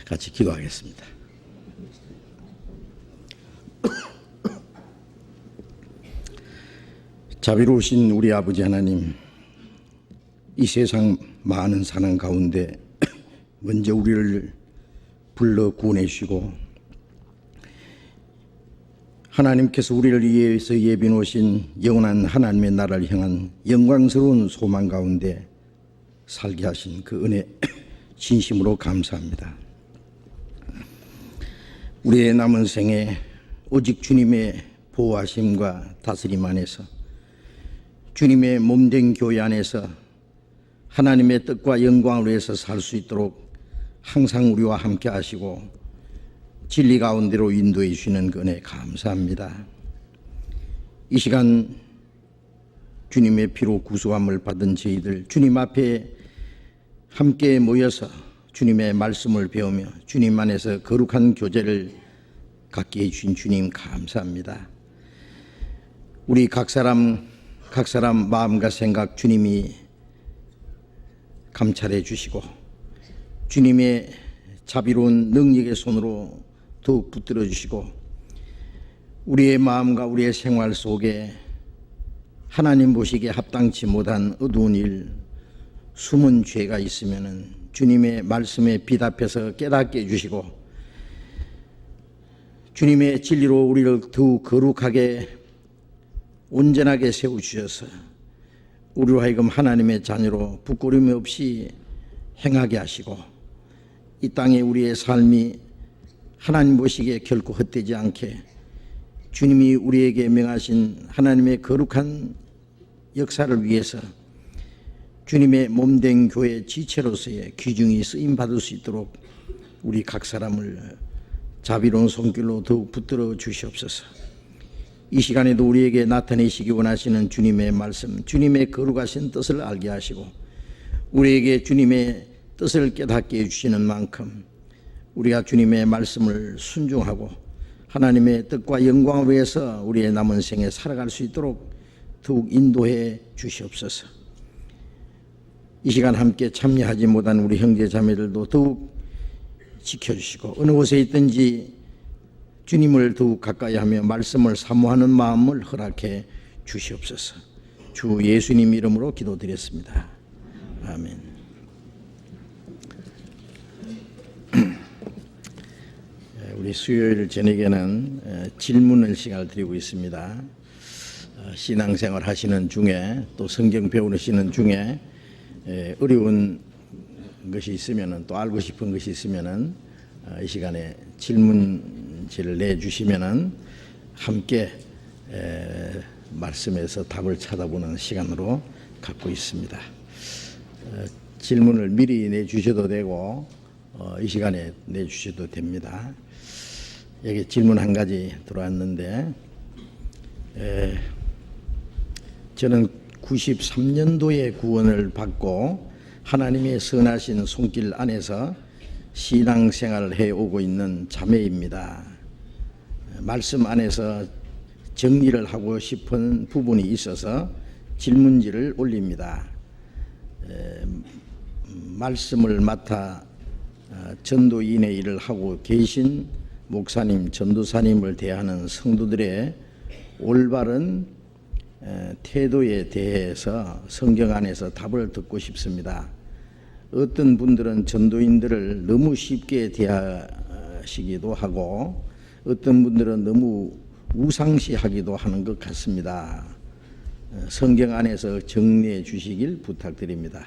같이 기도하겠습니다. 자비로우신 우리 아버지 하나님, 이 세상 많은 사람 가운데 먼저 우리를 불러 구원해 주시고 하나님께서 우리를 위해서 예비 놓으신 영원한 하나님의 나라를 향한 영광스러운 소망 가운데 살게 하신 그 은혜 진심으로 감사합니다. 우리의 남은 생에 오직 주님의 보호하심과 다스림 안에서, 주님의 몸된 교회 안에서 하나님의 뜻과 영광을 위해서 살 수 있도록 항상 우리와 함께 하시고 진리 가운데로 인도해 주시는 그 은혜 감사합니다. 이 시간 주님의 피로 구속함을 받은 저희들 주님 앞에 함께 모여서 주님의 말씀을 배우며 주님 안에서 거룩한 교제를 갖게 해주신 주님 감사합니다. 우리 각 사람 마음과 생각 주님이 감찰해 주시고 주님의 자비로운 능력의 손으로 더욱 붙들어 주시고 우리의 마음과 우리의 생활 속에 하나님 보시기에 합당치 못한 어두운 일, 숨은 죄가 있으면 주님의 말씀에 빛 앞에서 깨닫게 해주시고 주님의 진리로 우리를 더욱 거룩하게 온전하게 세워주셔서 우리로 하여금 하나님의 자녀로 부끄러움 없이 행하게 하시고 이 땅에 우리의 삶이 하나님 보시기에 결코 헛되지 않게 주님이 우리에게 명하신 하나님의 거룩한 역사를 위해서 주님의 몸된 교회 지체로서의 귀중히 쓰임받을 수 있도록 우리 각 사람을 자비로운 손길로 더욱 붙들어 주시옵소서. 이 시간에도 우리에게 나타내시기 원하시는 주님의 말씀, 주님의 거룩하신 뜻을 알게 하시고 우리에게 주님의 뜻을 깨닫게 해주시는 만큼 우리가 주님의 말씀을 순종하고 하나님의 뜻과 영광을 위해서 우리의 남은 생에 살아갈 수 있도록 더욱 인도해 주시옵소서. 이 시간 함께 참여하지 못한 우리 형제 자매들도 더욱 지켜주시고 어느 곳에 있든지 주님을 더욱 가까이 하며 말씀을 사모하는 마음을 허락해 주시옵소서. 주 예수님 이름으로 기도드렸습니다. 아멘. 우리 수요일 저녁에는 질문을 시간을 드리고 있습니다. 신앙생활 하시는 중에 또 성경 배우시는 중에 어려운 것이 있으면 또 알고 싶은 것이 있으면 이 시간에 질문지를 내주시면 함께 말씀에서 답을 찾아보는 시간으로 갖고 있습니다. 질문을 미리 내주셔도 되고 이 시간에 내주셔도 됩니다. 여기 질문 한 가지 들어왔는데 저는 93년도에 구원을 받고 하나님의 선하신 손길 안에서 신앙생활을 해오고 있는 자매입니다. 말씀 안에서 정리를 하고 싶은 부분이 있어서 질문지를 올립니다. 말씀을 맡아 전도인의 일을 하고 계신 목사님, 전도사님을 대하는 성도들의 올바른 태도에 대해서 성경 안에서 답을 듣고 싶습니다. 어떤 분들은 전도인들을 너무 쉽게 대하시기도 하고 어떤 분들은 너무 우상시하기도 하는 것 같습니다. 성경 안에서 정리해 주시길 부탁드립니다.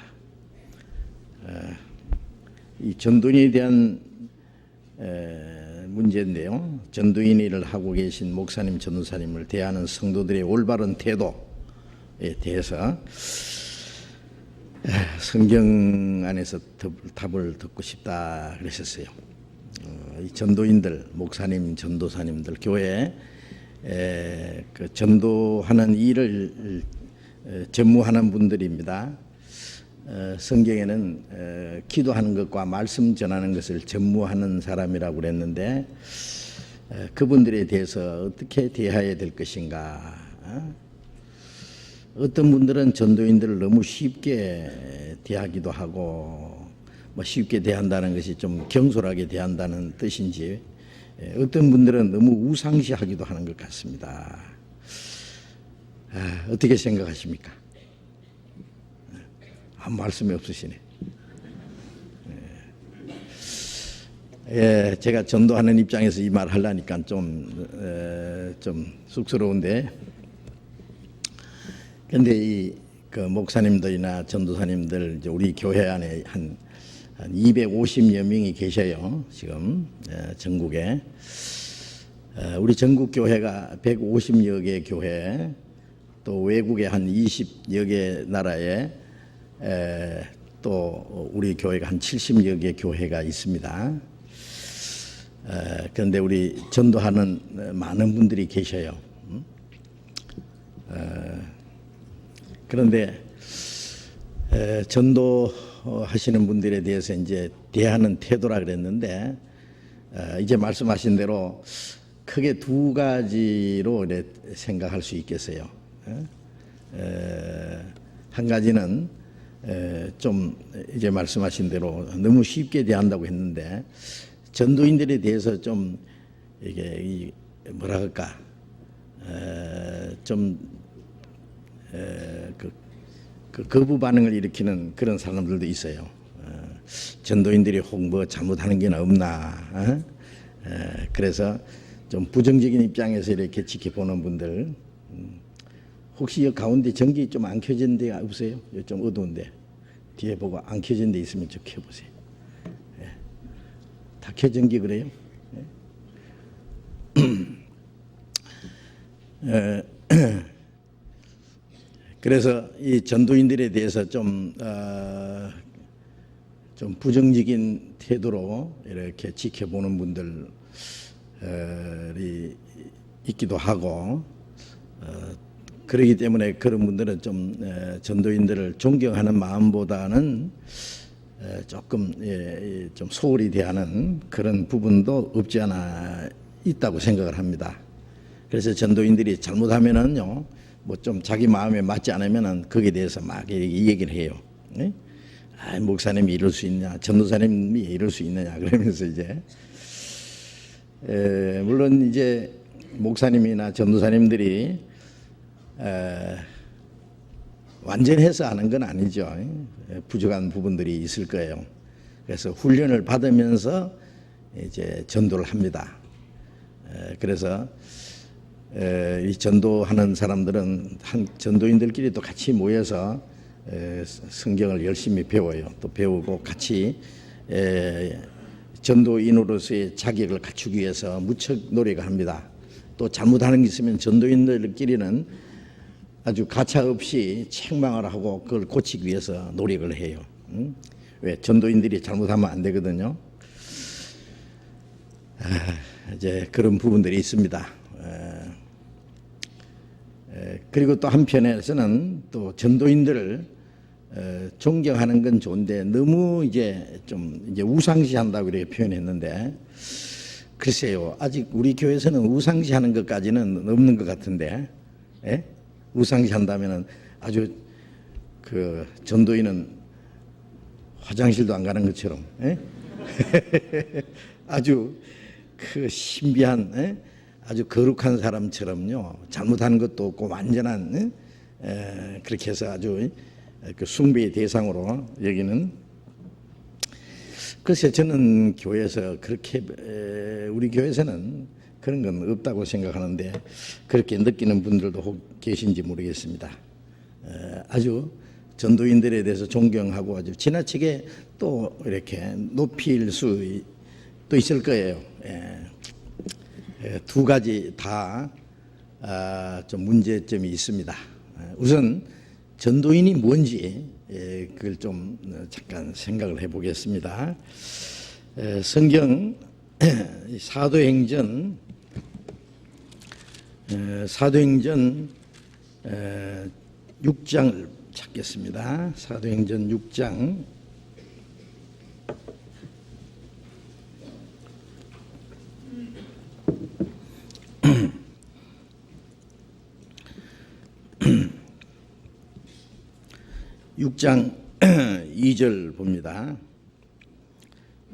이 전도인에 대한 문제인데요. 전도인 일을 하고 계신 목사님, 전도사님을 대하는 성도들의 올바른 태도에 대해서 성경 안에서 답을 듣고 싶다 그러셨어요. 이 전도인들, 목사님, 전도사님들, 교회 그 전도하는 일을 전무하는 분들입니다. 성경에는 기도하는 것과 말씀 전하는 것을 전무하는 사람이라고 그랬는데 그분들에 대해서 어떻게 대해야 될 것인가. 어떤 분들은 전도인들을 너무 쉽게 대하기도 하고 뭐 쉽게 대한다는 것이 좀 경솔하게 대한다는 뜻인지 어떤 분들은 너무 우상시하기도 하는 것 같습니다. 어떻게 생각하십니까? 아무 말씀이 없으시네. 제가 전도하는 입장에서 이 말 하려니까 좀 쑥스러운데, 근데 그 목사님들이나 전도사님들 우리 교회 안에 한 250여 명이 계셔요. 지금 전국에 우리 전국 교회가 150여 개 교회, 또 외국에 한 20여 개 나라에 또 우리 교회가 한 70여 개 교회가 있습니다. 그런데 우리 전도하는 많은 분들이 계셔요. 그런데 전도하시는 분들에 대해서 이제 대하는 태도라 그랬는데, 이제 말씀하신 대로 크게 두 가지로 생각할 수 있겠어요. 한 가지는 좀 이제 말씀하신 대로 너무 쉽게 대한다고 했는데, 전도인들에 대해서 좀 이게 뭐라 할까, 좀 거부 반응을 일으키는 그런 사람들도 있어요. 전도인들이 혹 뭐 잘못하는 게 없나, 그래서 좀 부정적인 입장에서 이렇게 지켜보는 분들, 혹시 이 가운데 전기 좀 안 켜진 데가 없어요? 좀 어두운데 뒤에 보고 안 켜진 데 있으면 좀 켜보세요. 다 켜진 게 그래요? 그래서 이 전도인들에 대해서 좀 부정적인 태도로 이렇게 지켜보는 분들이 있기도 하고, 그렇기 때문에 그런 분들은 좀 전도인들을 존경하는 마음보다는 조금 좀 소홀히 대하는 그런 부분도 없지 않아 있다고 생각을 합니다. 그래서 전도인들이 잘못하면은요, 뭐 좀 자기 마음에 맞지 않으면은 거기에 대해서 막 얘기를 해요. 네? 목사님이 이럴 수 있냐, 전도사님이 이럴 수 있느냐, 그러면서 이제 물론 이제 목사님이나 전도사님들이 완전해서 하는 건 아니죠. 부족한 부분들이 있을 거예요. 그래서 훈련을 받으면서 이제 전도를 합니다. 그래서 이 전도하는 사람들은 한 전도인들끼리 또 같이 모여서 성경을 열심히 배워요. 또 배우고 같이 전도인으로서의 자격을 갖추기 위해서 무척 노력을 합니다. 또 잘못하는 게 있으면 전도인들끼리는 아주 가차 없이 책망을 하고 그걸 고치기 위해서 노력을 해요. 왜? 전도인들이 잘못하면 안 되거든요. 이제 그런 부분들이 있습니다. 그리고 또 한편에서는 또 전도인들을 존경하는 건 좋은데 너무 이제 좀 이제 우상시한다고 이렇게 표현했는데, 글쎄요, 아직 우리 교회에서는 우상시하는 것까지는 없는 것 같은데, 예? 우상시한다면은 아주 그 전도인은 화장실도 안 가는 것처럼, 예? 아주 그 신비한, 예? 아주 거룩한 사람처럼요, 잘못하는 것도 없고 완전한, 그렇게 해서 아주 그 숭배의 대상으로 여기는. 글쎄 저는 교회에서 그렇게 우리 교회에서는 그런 건 없다고 생각하는데, 그렇게 느끼는 분들도 혹 계신지 모르겠습니다. 아주 전도인들에 대해서 존경하고 아주 지나치게 또 이렇게 높일 수도 있을 거예요. 두 가지 다 좀 문제점이 있습니다. 우선 전도인이 뭔지 그걸 좀 잠깐 생각을 해보겠습니다. 성경 사도행전 6장을 찾겠습니다. 사도행전 6장 6장 2절 봅니다.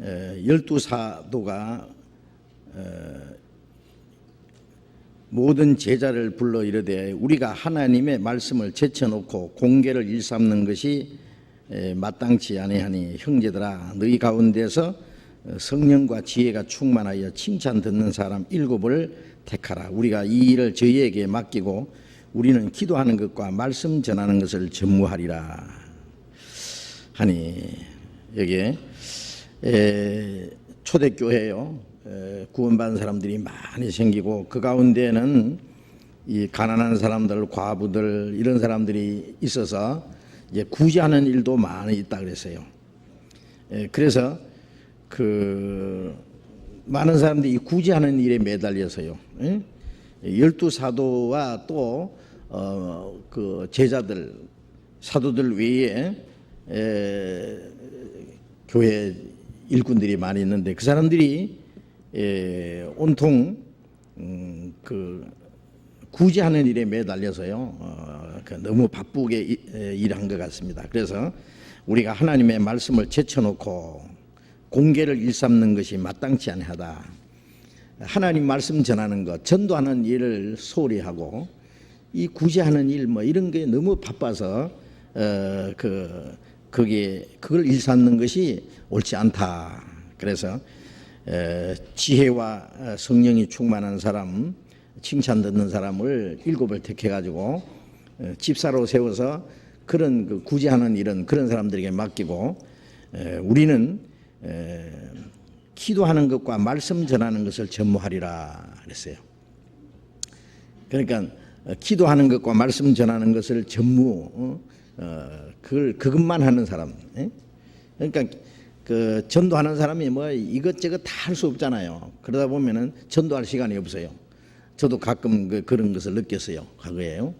열두 사도가 모든 제자를 불러 이르되 우리가 하나님의 말씀을 제쳐놓고 공개를 일삼는 것이 마땅치 아니하니 형제들아 너희 가운데서 성령과 지혜가 충만하여 칭찬 듣는 사람 7을 택하라. 우리가 이 일을 저희에게 맡기고 우리는 기도하는 것과 말씀 전하는 것을 전무하리라 하니, 여기에 초대교회요 구원받은 사람들이 많이 생기고 그 가운데는 이 가난한 사람들, 과부들 이런 사람들이 있어서 이제 구제하는 일도 많이 있다 그랬어요. 그래서 그 많은 사람들이 구제하는 일에 매달려서요. 12사도와 또 그 제자들, 사도들 외에 교회 일꾼들이 많이 있는데 그 사람들이 온통 그 구제하는 일에 매달려서요 너무 바쁘게 일한 것 같습니다. 그래서 우리가 하나님의 말씀을 제쳐놓고 공개를 일삼는 것이 마땅치 아니하다. 하나님 말씀 전하는 것, 전도하는 일을 소홀히 하고 이 구제하는 일 뭐 이런 게 너무 바빠서 그걸 일삼는 것이 옳지 않다. 그래서 지혜와 성령이 충만한 사람, 칭찬 듣는 사람을 7을 택해가지고 집사로 세워서 그런 그 구제하는 일은 그런 사람들에게 맡기고 우리는 기도하는 것과 말씀 전하는 것을 전무하리라 그랬어요. 그러니까 기도하는 것과 말씀 전하는 것을 그것만 하는 사람. 그러니까 그 전도하는 사람이 뭐 이것저것 다 할 수 없잖아요. 그러다 보면은 전도할 시간이 없어요. 저도 가끔 그런 것을 느꼈어요. 과거에요.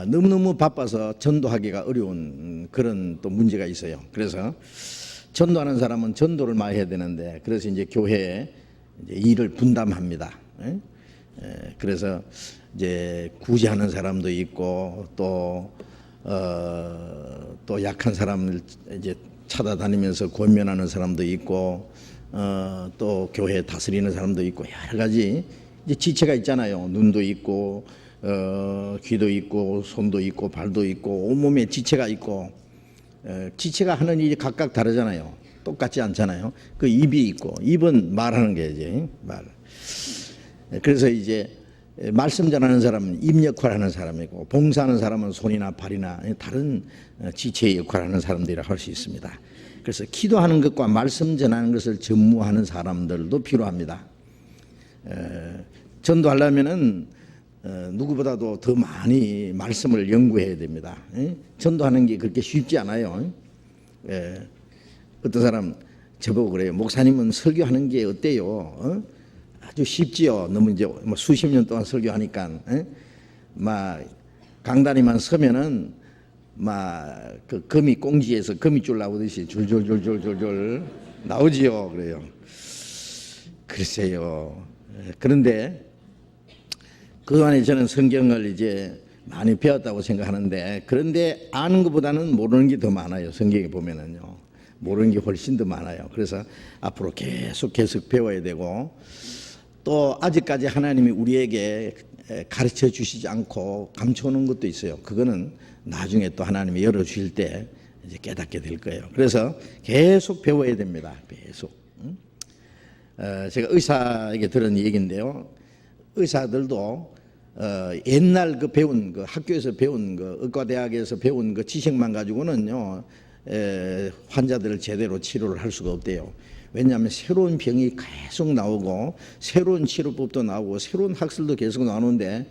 너무너무 바빠서 전도하기가 어려운 그런 또 문제가 있어요. 그래서 전도하는 사람은 전도를 많이 해야 되는데 그래서 이제 교회에 이제 일을 분담합니다. 그래서 이제 구제하는 사람도 있고 또 약한 사람을 이제 찾아다니면서 권면하는 사람도 있고 또 교회 다스리는 사람도 있고 여러 가지 이제 지체가 있잖아요. 눈도 있고 귀도 있고 손도 있고 발도 있고 온몸에 지체가 있고 지체가 하는 일이 각각 다르잖아요. 똑같지 않잖아요. 그 입이 있고 입은 말하는 게 이제 말. 그래서 이제 말씀 전하는 사람은 입 역할하는 사람이고 봉사하는 사람은 손이나 발이나 다른 지체의 역할하는 사람들이라 할 수 있습니다. 그래서 기도하는 것과 말씀 전하는 것을 전무하는 사람들도 필요합니다. 전도하려면은 누구보다도 더 많이 말씀을 연구해야 됩니다. 전도하는 게 그렇게 쉽지 않아요. 어떤 사람 저보고 그래요. 목사님은 설교하는 게 어때요? 아주 쉽지요. 너무 이제 수십 년 동안 설교하니까 막 강다리만 서면은 막 그 거미 꽁지에서 거미줄 나오듯이 줄줄줄줄줄줄 나오지요. 그래요. 글쎄요. 그런데 그동안에 저는 성경을 이제 많이 배웠다고 생각하는데 그런데 아는 것보다는 모르는 게 더 많아요. 성경에 보면은요. 모르는 게 훨씬 더 많아요. 그래서 앞으로 계속 배워야 되고 또 아직까지 하나님이 우리에게 가르쳐 주시지 않고 감춰놓은 것도 있어요. 그거는 나중에 또 하나님이 열어주실 때 이제 깨닫게 될 거예요. 그래서 계속 배워야 됩니다. 계속. 제가 의사에게 들은 얘기인데요. 의사들도 옛날 그 배운 그 학교에서 배운 그 의과대학에서 배운 그 지식만 가지고는요 환자들을 제대로 치료를 할 수가 없대요. 왜냐하면 새로운 병이 계속 나오고 새로운 치료법도 나오고 새로운 학설도 계속 나오는데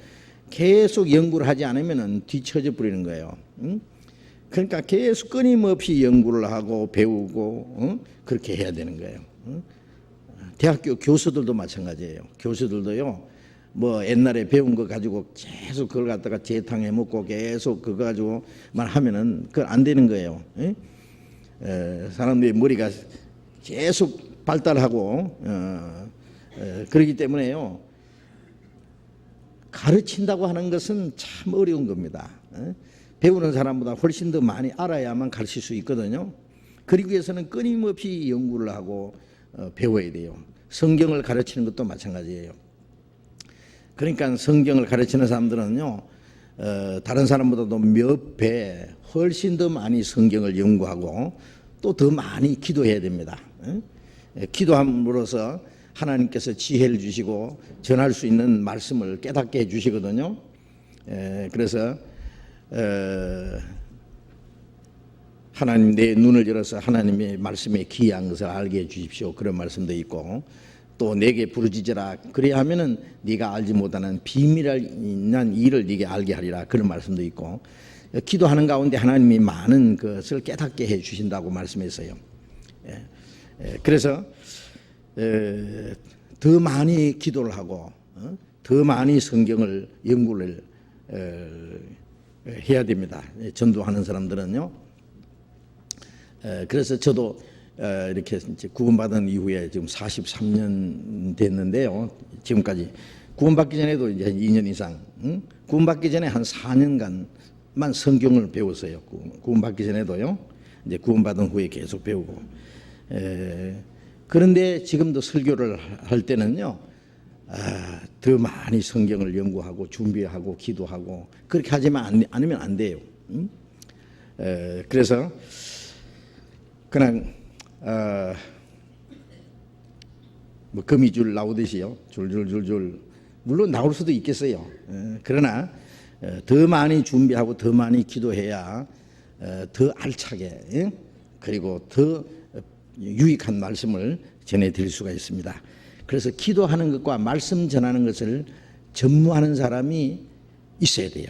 계속 연구를 하지 않으면 뒤처져 버리는 거예요. 그러니까 계속 끊임없이 연구를 하고 배우고 그렇게 해야 되는 거예요. 대학교 교수들도 마찬가지예요. 교수들도요 뭐 옛날에 배운 거 가지고 계속 그걸 갖다가 재탕해 먹고 계속 그거 가지고만 하면은 그건 안 되는 거예요. 사람들이 머리가 계속 발달하고 그렇기 때문에요 가르친다고 하는 것은 참 어려운 겁니다. 배우는 사람보다 훨씬 더 많이 알아야만 가르칠 수 있거든요. 그러기 위해서는 끊임없이 연구를 하고 배워야 돼요. 성경을 가르치는 것도 마찬가지예요. 그러니까 성경을 가르치는 사람들은요, 다른 사람보다도 몇 배 훨씬 더 많이 성경을 연구하고 또 더 많이 기도해야 됩니다. 기도함으로써 하나님께서 지혜를 주시고 전할 수 있는 말씀을 깨닫게 해주시거든요. 그래서 하나님 내 눈을 열어서 하나님의 말씀에 귀한 것을 알게 해주십시오. 그런 말씀도 있고, 또 내게 부르짖으라 그래야 하면은 네가 알지 못하는 비밀한 일을 네게 알게 하리라, 그런 말씀도 있고, 기도하는 가운데 하나님이 많은 것을 깨닫게 해 주신다고 말씀했어요. 그래서 더 많이 기도를 하고 더 많이 성경을 연구를 해야 됩니다. 전도하는 사람들은요. 그래서 저도 이렇게 구원받은 이후에 지금 43년 됐는데요. 지금까지 구원받기 전에도 이제 2년 이상, 구원받기 전에 한 4년간만 성경을 배웠어요. 구원받기 전에도요. 이제 구원받은 후에 계속 배우고. 그런데 지금도 설교를 할 때는요, 더 많이 성경을 연구하고 준비하고 기도하고 그렇게 하지만 않으면 안 돼요. 그래서 그냥 뭐 거미줄 나오듯이요, 줄줄줄줄 물론 나올 수도 있겠어요. 그러나 더 많이 준비하고 더 많이 기도해야 더 알차게 그리고 더 유익한 말씀을 전해드릴 수가 있습니다. 그래서 기도하는 것과 말씀 전하는 것을 전무하는 사람이 있어야 돼요.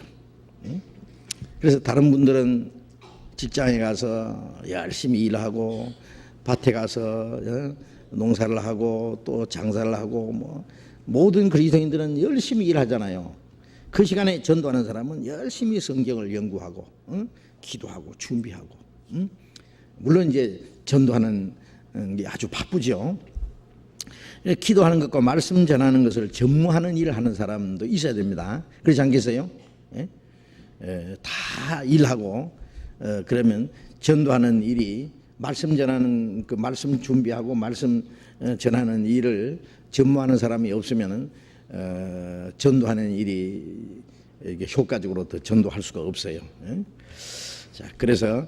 그래서 다른 분들은 직장에 가서 열심히 일하고 밭에 가서 농사를 하고 또 장사를 하고 뭐 모든 그리스도인들은 열심히 일하잖아요. 그 시간에 전도하는 사람은 열심히 성경을 연구하고 기도하고 준비하고 물론 이제 전도하는 게 아주 바쁘죠. 기도하는 것과 말씀 전하는 것을 전무하는 일을 하는 사람도 있어야 됩니다. 그렇지 않겠어요? 다 일하고 그러면 전도하는 일이 말씀 전하는 그 말씀 준비하고 말씀 전하는 일을 전무하는 사람이 없으면은 전도하는 일이 이게 효과적으로 더 전도할 수가 없어요. 자, 그래서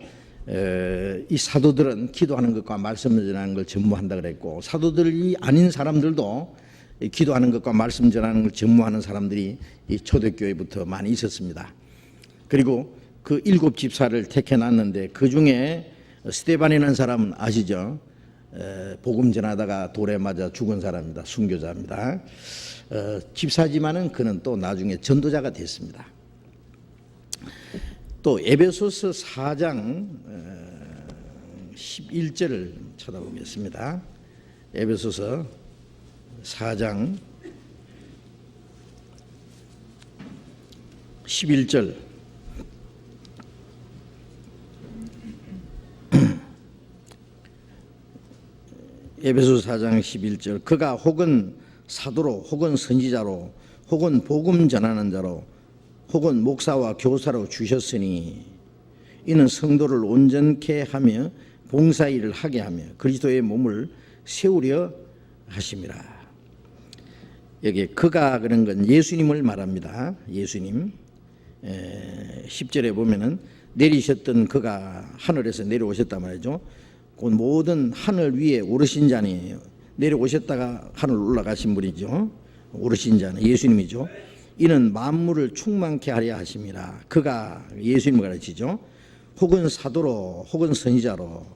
이 사도들은 기도하는 것과 말씀 전하는 걸 전무한다 그랬고, 사도들이 아닌 사람들도 기도하는 것과 말씀 전하는 걸 전무하는 사람들이 이 초대교회부터 많이 있었습니다. 그리고 그 7 집사를 택해놨는데 그 중에 스데반이라는 사람은 아시죠? 복음 전하다가 돌에 맞아 죽은 사람입니다. 순교자입니다. 집사지만은 그는 또 나중에 전도자가 됐습니다. 또 에베소서 4장 11절을 쳐다보겠습니다. 에베소서 4장 11절. 에베소서 4장 11절. 그가 혹은 사도로 혹은 선지자로 혹은 복음 전하는 자로 혹은 목사와 교사로 주셨으니 이는 성도를 온전케 하며 봉사일을 하게 하며 그리스도의 몸을 세우려 하심이라. 여기 그가 그런 건 예수님을 말합니다. 예수님. 10절에 보면은 내리셨던 그가 하늘에서 내려오셨단 말이죠. 그 모든 하늘 위에 오르신 자니에요. 내려오셨다가 하늘 올라가신 분이죠. 오르신 자는 예수님이죠. 이는 만물을 충만케 하려 하심이라. 그가 예수님을 가르치죠. 혹은 사도로 혹은 선지자로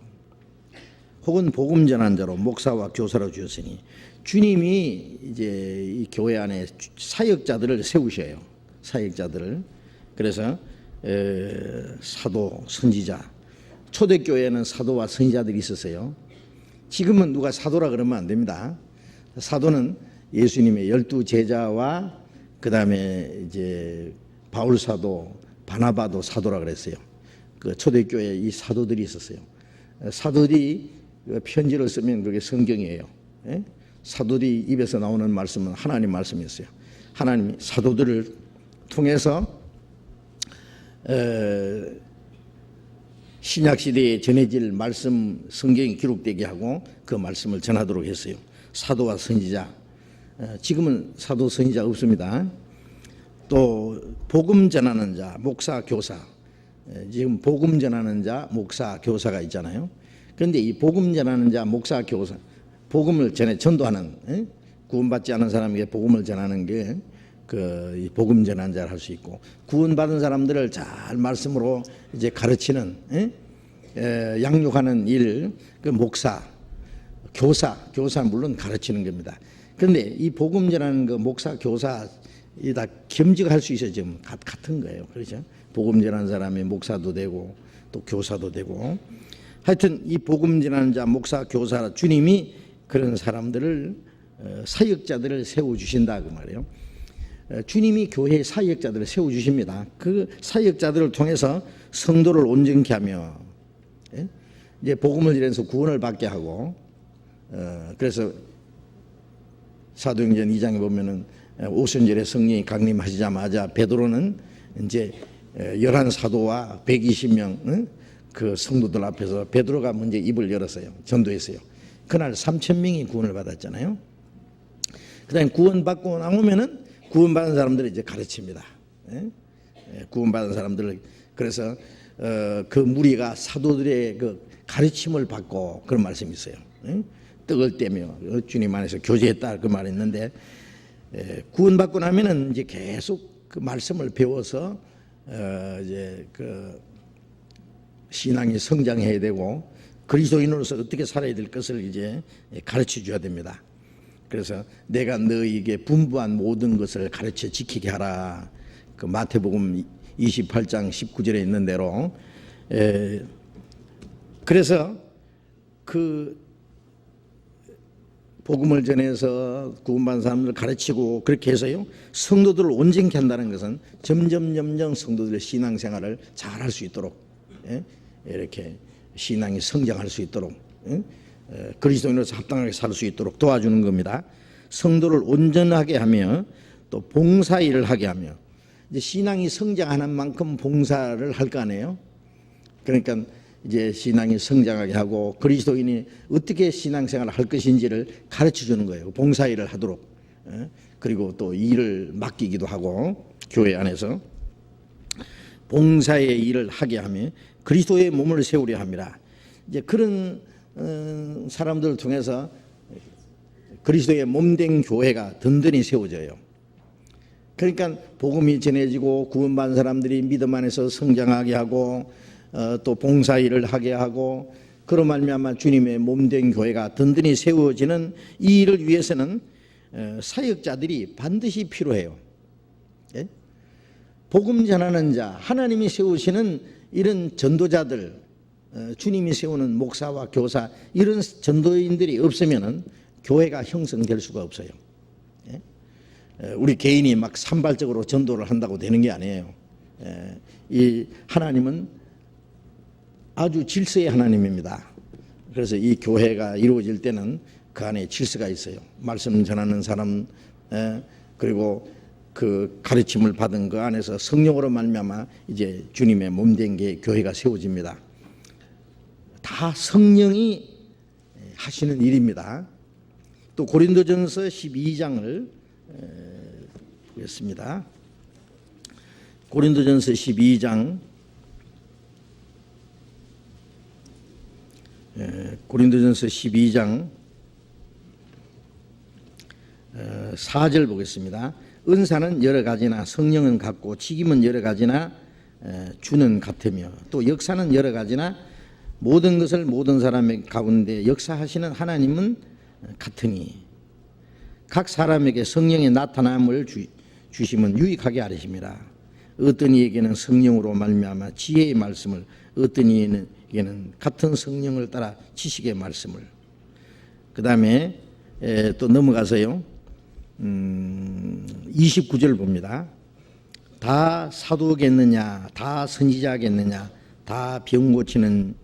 혹은 복음 전한 자로 목사와 교사로 주셨으니, 주님이 이제 이 교회 안에 사역자들을 세우셔요. 사역자들을. 그래서 사도, 선지자. 초대교회에는 사도와 선지자들이 있었어요. 지금은 누가 사도라 그러면 안 됩니다. 사도는 예수님의 12 제자와 그 다음에 이제 바울 사도, 바나바도 사도라 그랬어요. 그 초대교회에 이 사도들이 있었어요. 사도들이 편지를 쓰면 그게 성경이에요. 사도들이 입에서 나오는 말씀은 하나님 말씀이었어요. 하나님이 사도들을 통해서 신약 시대에 전해질 말씀 성경이 기록되게 하고 그 말씀을 전하도록 했어요. 사도와 선지자, 지금은 사도 선지자 없습니다. 또 복음 전하는 자, 목사, 교사, 지금 복음 전하는 자, 목사, 교사가 있잖아요. 그런데 이 복음 전하는 자, 목사, 교사, 복음을 전도하는, 구원받지 않은 사람에게 복음을 전하는 게 그 복음 전하는 자를 할 수 있고, 구원받은 사람들을 잘 말씀으로 이제 가르치는, 양육하는 일, 그 목사, 교사 물론 가르치는 겁니다. 그런데 이 복음 전하는 그 목사, 교사 이 다 겸직할 수 있어요. 지금 같은 거예요. 그렇죠? 복음 전하는 사람이 목사도 되고 또 교사도 되고, 하여튼 이 복음 전하는 자, 목사, 교사, 주님이 그런 사람들을 사역자들을 세워 주신다 그 말이에요. 주님이 교회의 사역자들을 세워 주십니다. 그 사역자들을 통해서 성도를 온전케 하며, 이제 복음을 전해서 구원을 받게 하고, 그래서 사도행전 2장에 보면은 오순절에 성령이 강림하시자마자 베드로는 이제 11사도와 120명 그 성도들 앞에서 베드로가 먼저 입을 열었어요. 전도했어요. 그날 3,000명이 구원을 받았잖아요. 그다음에 구원받고 나오면은 구원받은 사람들을 이제 가르칩니다. 구원받은 사람들을, 그래서 그 무리가 사도들의 그 가르침을 받고, 그런 말씀이 있어요. 떡을 떼며 주님 안에서 교제했다 그 말이 있는데, 구원받고 나면은 이제 계속 그 말씀을 배워서 이제 그 신앙이 성장해야 되고 그리스도인으로서 어떻게 살아야 될 것을 이제 가르쳐 줘야 됩니다. 그래서 내가 너희에게 분부한 모든 것을 가르쳐 지키게 하라. 그 마태복음 28장 19절에 있는 대로. 그래서 그 복음을 전해서 구원받은 사람들을 가르치고 그렇게 해서요, 성도들을 온전케 한다는 것은 점점 성도들의 신앙생활을 잘 할 수 있도록, 이렇게 신앙이 성장할 수 있도록, 그리스도인으로서 합당하게 살 수 있도록 도와주는 겁니다. 성도를 온전하게 하며 또 봉사일을 하게 하며, 이제 신앙이 성장하는 만큼 봉사를 할 거 아니에요. 그러니까 이제 신앙이 성장하게 하고 그리스도인이 어떻게 신앙생활을 할 것인지를 가르쳐 주는 거예요. 봉사일을 하도록. 그리고 또 일을 맡기기도 하고, 교회 안에서 봉사의 일을 하게 하며 그리스도의 몸을 세우려 합니다. 이제 그런 사람들을 통해서 그리스도의 몸된 교회가 든든히 세워져요. 그러니까 복음이 전해지고 구원받은 사람들이 믿음 안에서 성장하게 하고 또 봉사일을 하게 하고, 그로 말미암아 주님의 몸된 교회가 든든히 세워지는 이 일을 위해서는 사역자들이 반드시 필요해요. 복음 전하는 자, 하나님이 세우시는 이런 전도자들, 주님이 세우는 목사와 교사, 이런 전도인들이 없으면은 교회가 형성될 수가 없어요. 우리 개인이 막 산발적으로 전도를 한다고 되는 게 아니에요. 이 하나님은 아주 질서의 하나님입니다. 그래서 이 교회가 이루어질 때는 그 안에 질서가 있어요. 말씀 전하는 사람, 그리고 그 가르침을 받은 그 안에서 성령으로 말미암아 이제 주님의 몸된 게 교회가 세워집니다. 다 성령이 하시는 일입니다. 또 고린도전서 12장을 보겠습니다. 고린도전서 12장, 고린도전서 12장 4절 보겠습니다. 은사는 여러 가지나 성령은 같고 직임은 여러 가지나 주는 같으며 또 역사는 여러 가지나 모든 것을 모든 사람 가운데 역사하시는 하나님은 같으니 각 사람에게 성령의 나타남을 주심은 유익하게 하리심이라. 어떤 이에게는 성령으로 말미암아 지혜의 말씀을, 어떤 이에게는 같은 성령을 따라 지식의 말씀을. 그 다음에 또 넘어가서요, 29절 봅니다. 다 사도겠느냐, 다 선지자겠느냐, 다 병 고치는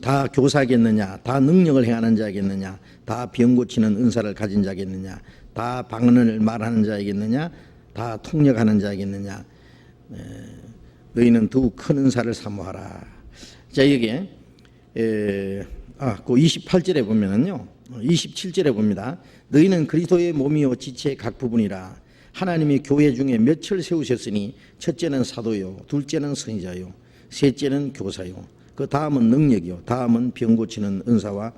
다 교사겠느냐, 다 능력을 행하는 자겠느냐, 다 병 고치는 은사를 가진 자겠느냐, 다 방언을 말하는 자이겠느냐, 다 통역하는 자이겠느냐. 너희는 더욱 큰 은사를 사모하라. 자, 이게 그 28절에 보면은요, 27절에 봅니다. 너희는 그리스도의 몸이요 지체의 각 부분이라. 하나님이 교회 중에 몇을 세우셨으니 첫째는 사도요, 둘째는 선지자요, 셋째는 교사요, 그 다음은 능력이요, 다음은 병 고치는 은사와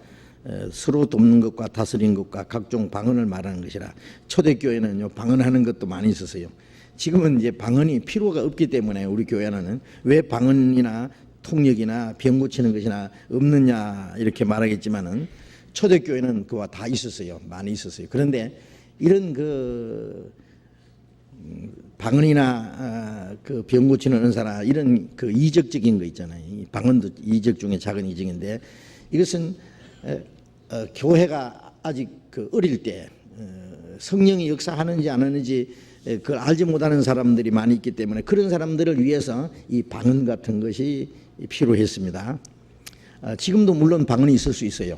서로 돕는 것과 다스리는 것과 각종 방언을 말하는 것이라. 초대교회는요, 방언하는 것도 많이 있었어요. 지금은 이제 방언이 필요가 없기 때문에 우리 교회는 왜 방언이나 통역이나 병 고치는 것이나 없느냐 이렇게 말하겠지만은 초대교회는 그와 다 있었어요. 많이 있었어요. 그런데 이런 방언이나 그 병 고치는 은사나 이런 그 이적적인 거 있잖아요. 이 방언도 이적 중에 작은 이적인데 이것은 교회가 아직 그 어릴 때 성령이 역사하는지 안 하는지 그걸 알지 못하는 사람들이 많이 있기 때문에 그런 사람들을 위해서 이 방언 같은 것이 필요했습니다. 지금도 물론 방언이 있을 수 있어요.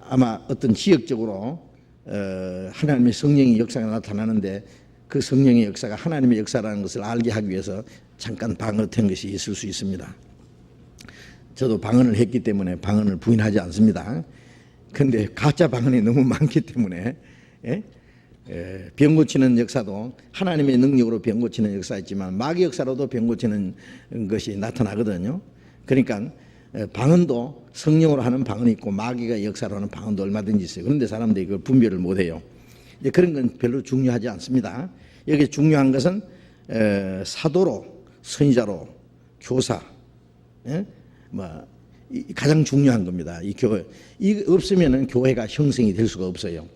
아마 어떤 지역적으로 하나님의 성령의 역사가 나타나는데 그 성령의 역사가 하나님의 역사라는 것을 알게 하기 위해서 잠깐 방언한 것이 있을 수 있습니다. 저도 방언을 했기 때문에 방언을 부인하지 않습니다. 그런데 가짜 방언이 너무 많기 때문에 병 고치는 역사도 하나님의 능력으로 병 고치는 역사있지만 마귀 역사로도 병 고치는 것이 나타나거든요. 그러니까 방언도 성령으로 하는 방언이 있고 마귀가 역사로 하는 방언도 얼마든지 있어요. 그런데 사람들이 그걸 분별을 못해요. 그런 건 별로 중요하지 않습니다. 여기 중요한 것은 사도로, 선지자로, 교사, 가장 중요한 겁니다. 이 교회, 이거 없으면은 교회가 형성이 될 수가 없어요.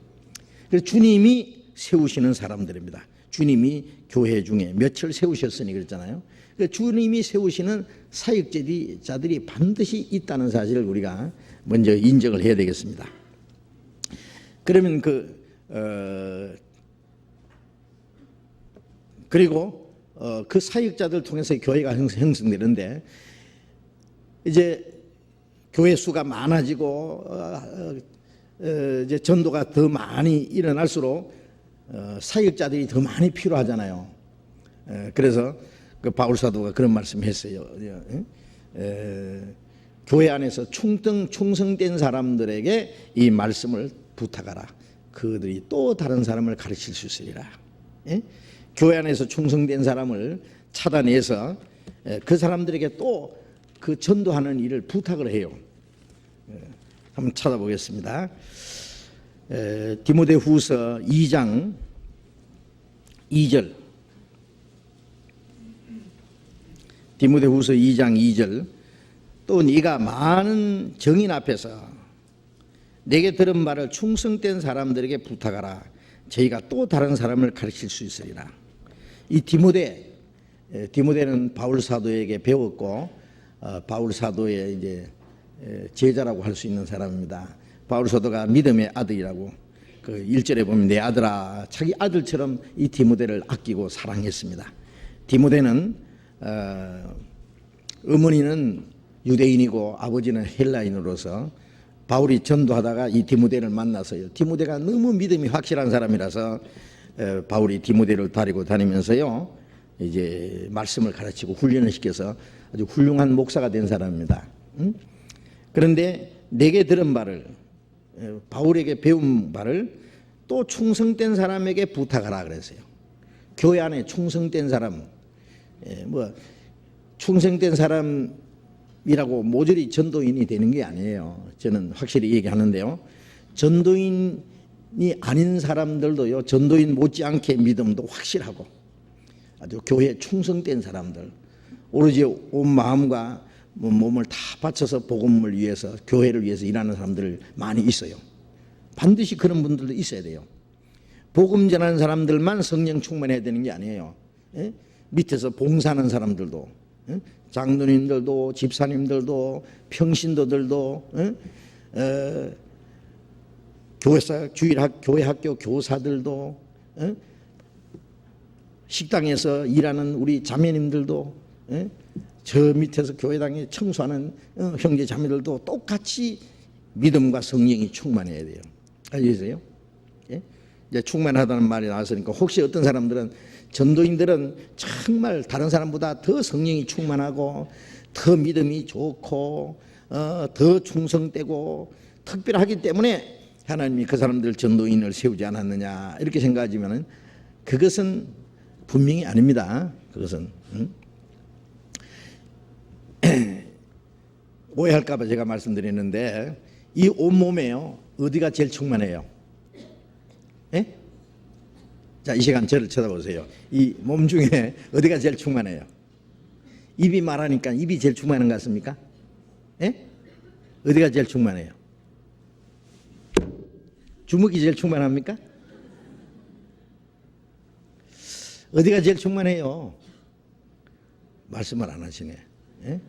그래서 주님이 세우시는 사람들입니다. 주님이 교회 중에 몇을 세우셨으니 그랬잖아요. 그러니까 주님이 세우시는 사역자들이 반드시 있다는 사실을 우리가 먼저 인정을 해야 되겠습니다. 그러면 그리고 그 사역자들 통해서 교회가 형성되는데 이제 교회 수가 많아지고 이제 전도가 더 많이 일어날수록 사역자들이 더 많이 필요하잖아요. 그래서 그 바울 사도가 그런 말씀했어요. 교회 안에서 충성된 사람들에게 이 말씀을 부탁하라. 그들이 또 다른 사람을 가르칠 수 있으리라. 교회 안에서 충성된 사람을 찾아내서 그 사람들에게 또 그 전도하는 일을 부탁을 해요. 한번 찾아보겠습니다. 디모데후서 2장 2절. 디모데후서 2장 2절. 또 네가 많은 정인 앞에서 내게 들은 말을 충성된 사람들에게 부탁하라. 저희가 또 다른 사람을 가르칠 수 있으리라. 이 디모데는 바울 사도에게 배웠고 바울 사도의 이제 제자라고 할 수 있는 사람입니다. 바울 사도가 믿음의 아들이라고 그 1절에 보면 내 아들아, 자기 아들처럼 이 디모데를 아끼고 사랑했습니다. 디모데는 어머니는 유대인이고 아버지는 헬라인으로서 바울이 전도하다가 이 디모데를 만나서요. 디모데가 너무 믿음이 확실한 사람이라서 바울이 디모데를 데리고 다니면서요. 이제 말씀을 가르치고 훈련을 시켜서 아주 훌륭한 목사가 된 사람입니다. 그런데 내게 들은 바를 바울에게 배운 바를 또 충성된 사람에게 부탁하라 그랬어요. 교회 안에 충성된 사람, 충성된 사람이라고 모조리 전도인이 되는 게 아니에요. 저는 확실히 얘기하는데요. 전도인이 아닌 사람들도요, 전도인 못지않게 믿음도 확실하고 아주 교회에 충성된 사람들, 오로지 온 마음과 몸을 다 바쳐서 복음을 위해서, 교회를 위해서 일하는 사람들 많이 있어요. 반드시 그런 분들도 있어야 돼요. 복음 전하는 사람들만 성령 충만해야 되는 게 아니에요. 밑에서 봉사하는 사람들도, 장로님들도, 집사님들도, 평신도들도, 교회 학교 교사들도, 식당에서 일하는 우리 자매님들도, 저 밑에서 교회당에 청소하는 형제 자매들도 똑같이 믿음과 성령이 충만해야 돼요. 알겠어요? 이제 충만하다는 말이 나왔으니까 혹시 어떤 사람들은 전도인들은 정말 다른 사람보다 더 성령이 충만하고 더 믿음이 좋고 더 충성되고 특별하기 때문에 하나님이 그 사람들 전도인을 세우지 않았느냐 이렇게 생각하지만 그것은 분명히 아닙니다. 그것은 오해할까 봐 제가 말씀드리는데 이 온몸에요 어디가 제일 충만해요? 예? 자, 이 시간 저를 쳐다보세요. 이 몸 중에 어디가 제일 충만해요? 입이 말하니까 입이 제일 충만한 것 같습니까? 예? 어디가 제일 충만해요? 주먹이 제일 충만합니까? 어디가 제일 충만해요? 말씀을 안 하시네. 예?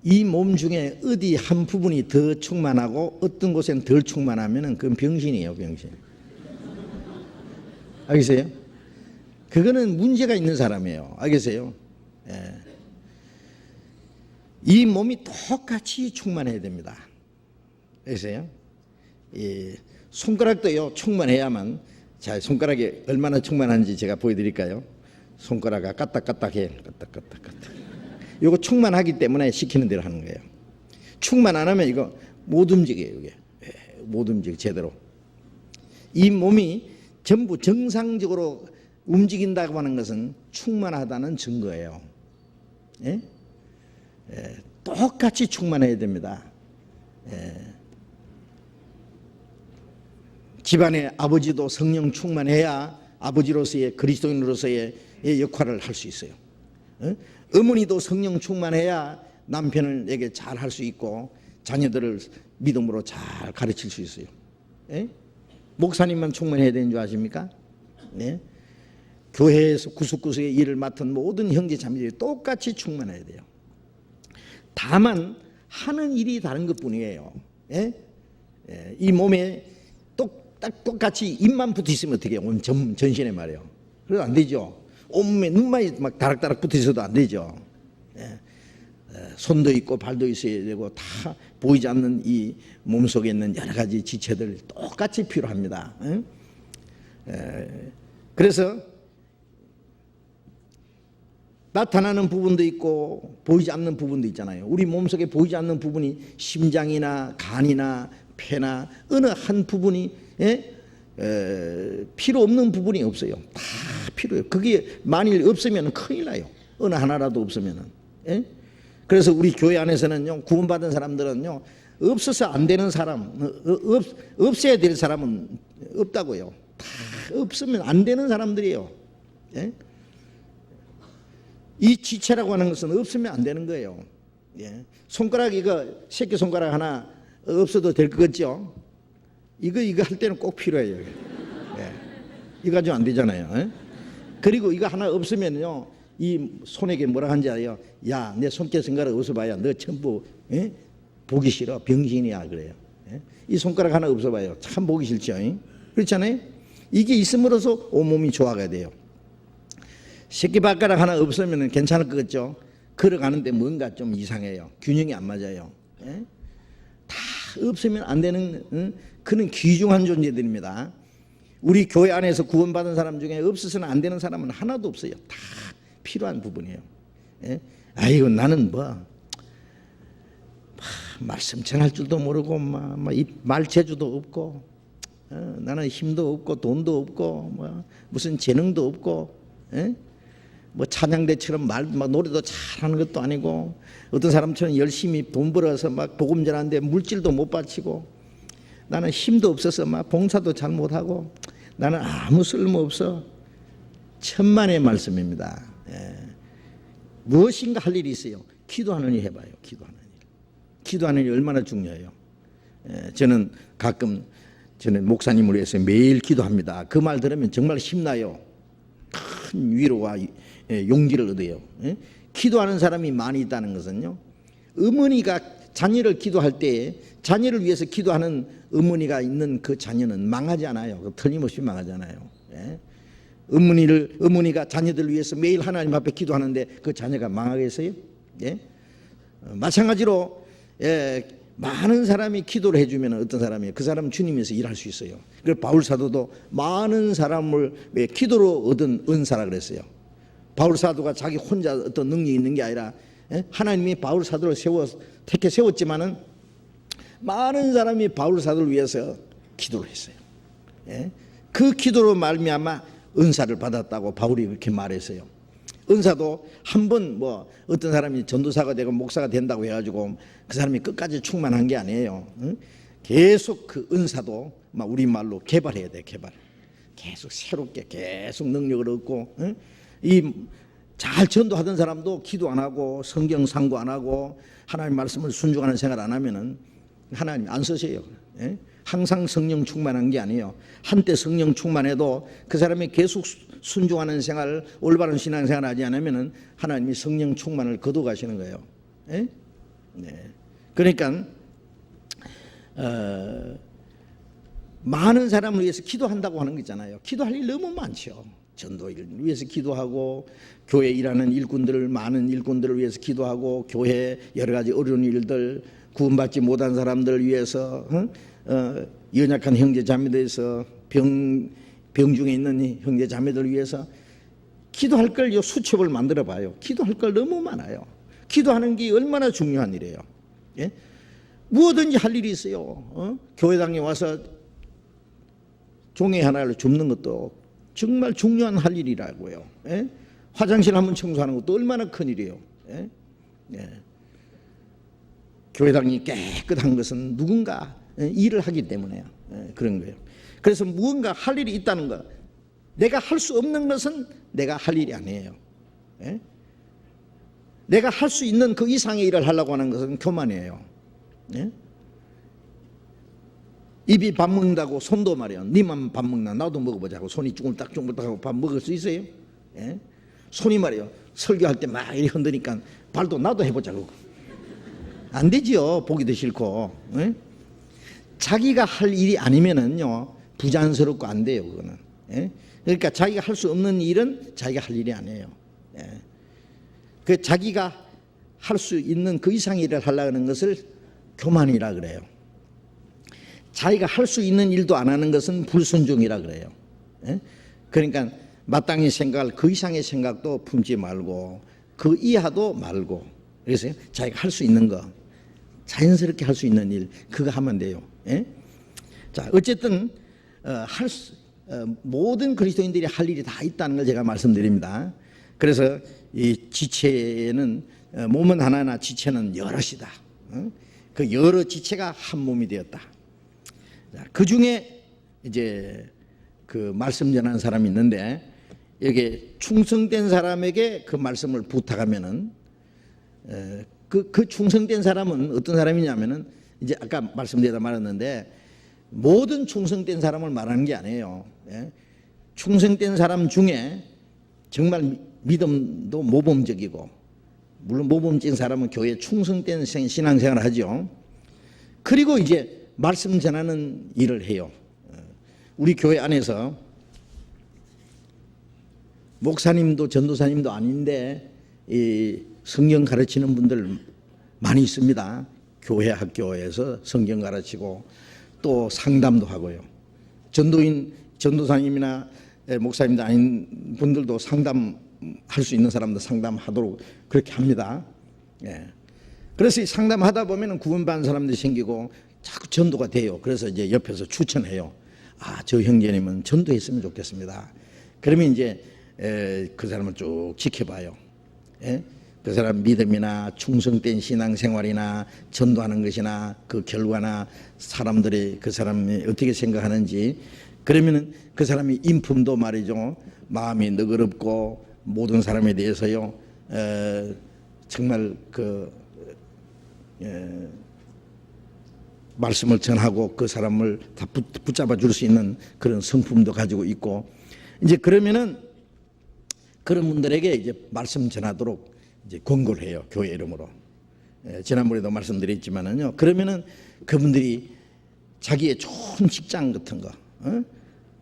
이 몸 중에 어디 한 부분이 더 충만하고 어떤 곳엔 덜 충만하면 그건 병신이에요, 병신. 알겠어요? 그거는 문제가 있는 사람이에요. 알겠어요? 예. 이 몸이 똑같이 충만해야 됩니다. 알겠어요? 이 손가락도요 충만해야만. 자, 손가락이 얼마나 충만한지 제가 보여드릴까요? 손가락이 까딱까딱해. 까딱까딱까딱. 이거 충만하기 때문에 시키는 대로 하는 거예요. 충만 안 하면 이거 못 움직여요. 이게 못 움직여 제대로. 이 몸이 전부 정상적으로 움직인다고 하는 것은 충만하다는 증거예요. 예? 예, 똑같이 충만해야 됩니다. 예. 집안의 아버지도 성령 충만해야 아버지로서의 그리스도인으로서의 역할을 할 수 있어요. 예? 어머니도 성령 충만해야 남편에게 잘 할 수 있고 자녀들을 믿음으로 잘 가르칠 수 있어요. 예? 목사님만 충만해야 되는 줄 아십니까? 예? 교회에서 구석구석에 일을 맡은 모든 형제 자매들이 똑같이 충만해야 돼요. 다만 하는 일이 다른 것뿐이에요. 예? 예, 이 몸에 똑같이 입만 붙어 있으면 어떻게 해요? 온 전신에 말이에요. 그래도 안 되죠. 온몸에 눈만이 막 다락다락 붙어 있어도 안 되죠. 예. 손도 있고 발도 있어야 되고 다 보이지 않는 이 몸속에 있는 여러 가지 지체들 똑같이 필요합니다. 그래서 나타나는 부분도 있고 보이지 않는 부분도 있잖아요. 우리 몸속에 보이지 않는 부분이 심장이나 간이나 폐나 어느 한 부분이 필요 없는 부분이 없어요. 다 필요해요. 그게 만일 없으면 큰일 나요. 어느 하나라도 없으면. 그래서 우리 교회 안에서는요, 구원받은 사람들은요, 없어서 안 되는 사람, 없어야 될 사람은 없다고요. 다 없으면 안 되는 사람들이에요. 예? 이 지체라고 하는 것은 없으면 안 되는 거예요. 예? 손가락 이거 새끼 손가락 하나 없어도 될 것 같죠? 이거 할 때는 꼭 필요해요. 예. 이거 가지고 안 되잖아요. 예? 그리고 이거 하나 없으면요, 이 손에게 뭐라 한지 알아요? 야, 내 손께 손가락 없어봐야 너 전부 보기 싫어, 병신이야 그래요. 예? 이 손가락 하나 없어봐요. 참 보기 싫죠. 그렇잖아요. 이게 있음으로써 온몸이 좋아가야 돼요. 새끼발가락 하나 없으면 괜찮을 것 같죠? 걸어가는데 뭔가 좀 이상해요. 균형이 안 맞아요. 예? 다 없으면 안 되는 그런 귀중한 존재들입니다. 우리 교회 안에서 구원받은 사람 중에 없어서는 안 되는 사람은 하나도 없어요. 다 필요한 부분이에요. 예? 아이고 나는 말씀 전할 줄도 모르고 말 재주도 없고 나는 힘도 없고 돈도 없고 무슨 재능도 없고 찬양대처럼 노래도 잘하는 것도 아니고 어떤 사람처럼 열심히 돈 벌어서 복음 전하는데 물질도 못 바치고 나는 힘도 없어서 봉사도 잘 못하고 나는 아무 쓸모없어. 천만의 말씀입니다. 예. 무엇인가 할 일이 있어요. 기도하는 일 해봐요. 기도하는 일이 얼마나 중요해요. 저는 가끔 목사님을 위해서 매일 기도합니다. 그 말 들으면 정말 힘나요. 큰 위로와 용기를 얻어요. 기도하는 사람이 많이 있다는 것은요, 어머니가 자녀를 기도할 때 자녀를 위해서 기도하는 어머니가 있는 그 자녀는 망하지 않아요. 틀림없이 망하잖아요. 어머니가 자녀들을 위해서 매일 하나님 앞에 기도하는데 그 자녀가 망하겠어요? 마찬가지로 많은 사람이 기도를 해주면 어떤 사람이 그 사람은 주님에서 일할 수 있어요. 그래서 바울 사도도 많은 사람을 왜 기도로 얻은 은사라 그랬어요. 바울 사도가 자기 혼자 어떤 능력이 있는 게 아니라 하나님이 바울 사도를 택해 세웠지만은 많은 사람이 바울 사도를 위해서 기도를 했어요. 그 기도로 말미암아 은사를 받았다고 바울이 그렇게 말했어요. 은사도 한 번 뭐 어떤 사람이 전도사가 되고 목사가 된다고 해가지고 그 사람이 끝까지 충만한 게 아니에요. 계속 그 은사도 막 우리말로 개발해야 돼. 개발. 계속 새롭게 계속 능력을 얻고, 이 잘 전도하던 사람도 기도 안 하고 성경 상고 안 하고 하나님 말씀을 순종하는 생활 안 하면은 하나님 안 쓰세요. 항상 성령 충만한 게 아니에요. 한때 성령 충만해도 그 사람이 계속 순종하는 생활, 올바른 신앙생활 하지 않으면은 하나님이 성령 충만을 거둬가시는 거예요. 네. 그러니까 많은 사람을 위해서 기도한다고 하는 거 있잖아요. 기도할 일 너무 많죠. 전도를 위해서 기도하고, 교회 일하는 일꾼들을, 많은 일꾼들을 위해서 기도하고, 교회 여러 가지 어려운 일들, 구원받지 못한 사람들을 위해서, 연약한 형제 자매들에서 병중에 있는 형제 자매들을 위해서 기도할 걸 수첩을 만들어 봐요. 기도할 걸 너무 많아요. 기도하는 게 얼마나 중요한 일이에요. 무엇든지 할 일이 있어요. 교회당에 와서 종이 하나를 줍는 것도 정말 중요한 할 일이라고요. 화장실 한번 청소하는 것도 얼마나 큰 일이에요. 교회당이 깨끗한 것은 누군가 일을 하기 때문에 그런 거예요. 그래서 무언가 할 일이 있다는 것, 내가 할 수 없는 것은 내가 할 일이 아니에요. 내가 할 수 있는 그 이상의 일을 하려고 하는 것은 교만이에요. 입이 밥 먹는다고 손도 말이야. 니만 밥 먹나 나도 먹어보자고 손이 쭈글딱쭈글딱하고 밥 먹을 수 있어요? 손이 말이야 설교할 때 막 이렇게 흔드니까 발도 나도 해보자고. 안 되지요. 보기도 싫고. 자기가 할 일이 아니면은요 부자연스럽고 안 돼요. 그거는. 그러니까 자기가 할 수 없는 일은 자기가 할 일이 아니에요. 그 자기가 할 수 있는 그 이상의 일을 하려고 하는 것을 교만이라 그래요. 자기가 할 수 있는 일도 안 하는 것은 불순종이라 그래요. 그러니까 마땅히 생각할 그 이상의 생각도 품지 말고 그 이하도 말고, 그래서 자기가 할 수 있는 거, 자연스럽게 할 수 있는 일, 그거 하면 돼요. 자, 어쨌든 모든 그리스도인들이 할 일이 다 있다는 걸 제가 말씀드립니다. 그래서 이 지체는 몸은 하나나 지체는 여럿이다. 그 여러 지체가 한 몸이 되었다. 그 중에 이제 그 말씀 전하는 사람이 있는데, 여기 충성된 사람에게 그 말씀을 부탁하면은 그 충성된 사람은 어떤 사람이냐면은, 이제 아까 말씀드리다 말았는데 모든 충성된 사람을 말하는 게 아니에요. 충성된 사람 중에 정말 믿음도 모범적이고, 물론 모범적인 사람은 교회에 충성된 신앙생활을 하죠. 그리고 이제 말씀 전하는 일을 해요. 우리 교회 안에서 목사님도 전도사님도 아닌데 이 성경 가르치는 분들 많이 있습니다. 교회 학교에서 성경 가르치고 또 상담도 하고요. 전도사님이나 목사님도 아닌 분들도 상담할 수 있는 사람도 상담하도록 그렇게 합니다. 그래서 이 상담하다 보면 구원받은 사람들이 생기고 자꾸 전도가 돼요. 그래서 이제 옆에서 추천해요. 저 형제님은 전도했으면 좋겠습니다. 그러면 이제 그 사람을 쭉 지켜봐요. 그 사람 믿음이나 충성된 신앙생활이나 전도하는 것이나 그 결과나 사람들이 그 사람이 어떻게 생각하는지, 그러면은 그 사람이 인품도 말이죠, 마음이 너그럽고 모든 사람에 대해서요 정말 말씀을 전하고 그 사람을 다 붙잡아 줄 수 있는 그런 성품도 가지고 있고, 이제 그러면은 그런 분들에게 이제 말씀 전하도록 이제 권고를 해요. 교회 이름으로. 지난번에도 말씀드렸지만은요, 그러면은 그분들이 자기의 좋은 직장 같은 거,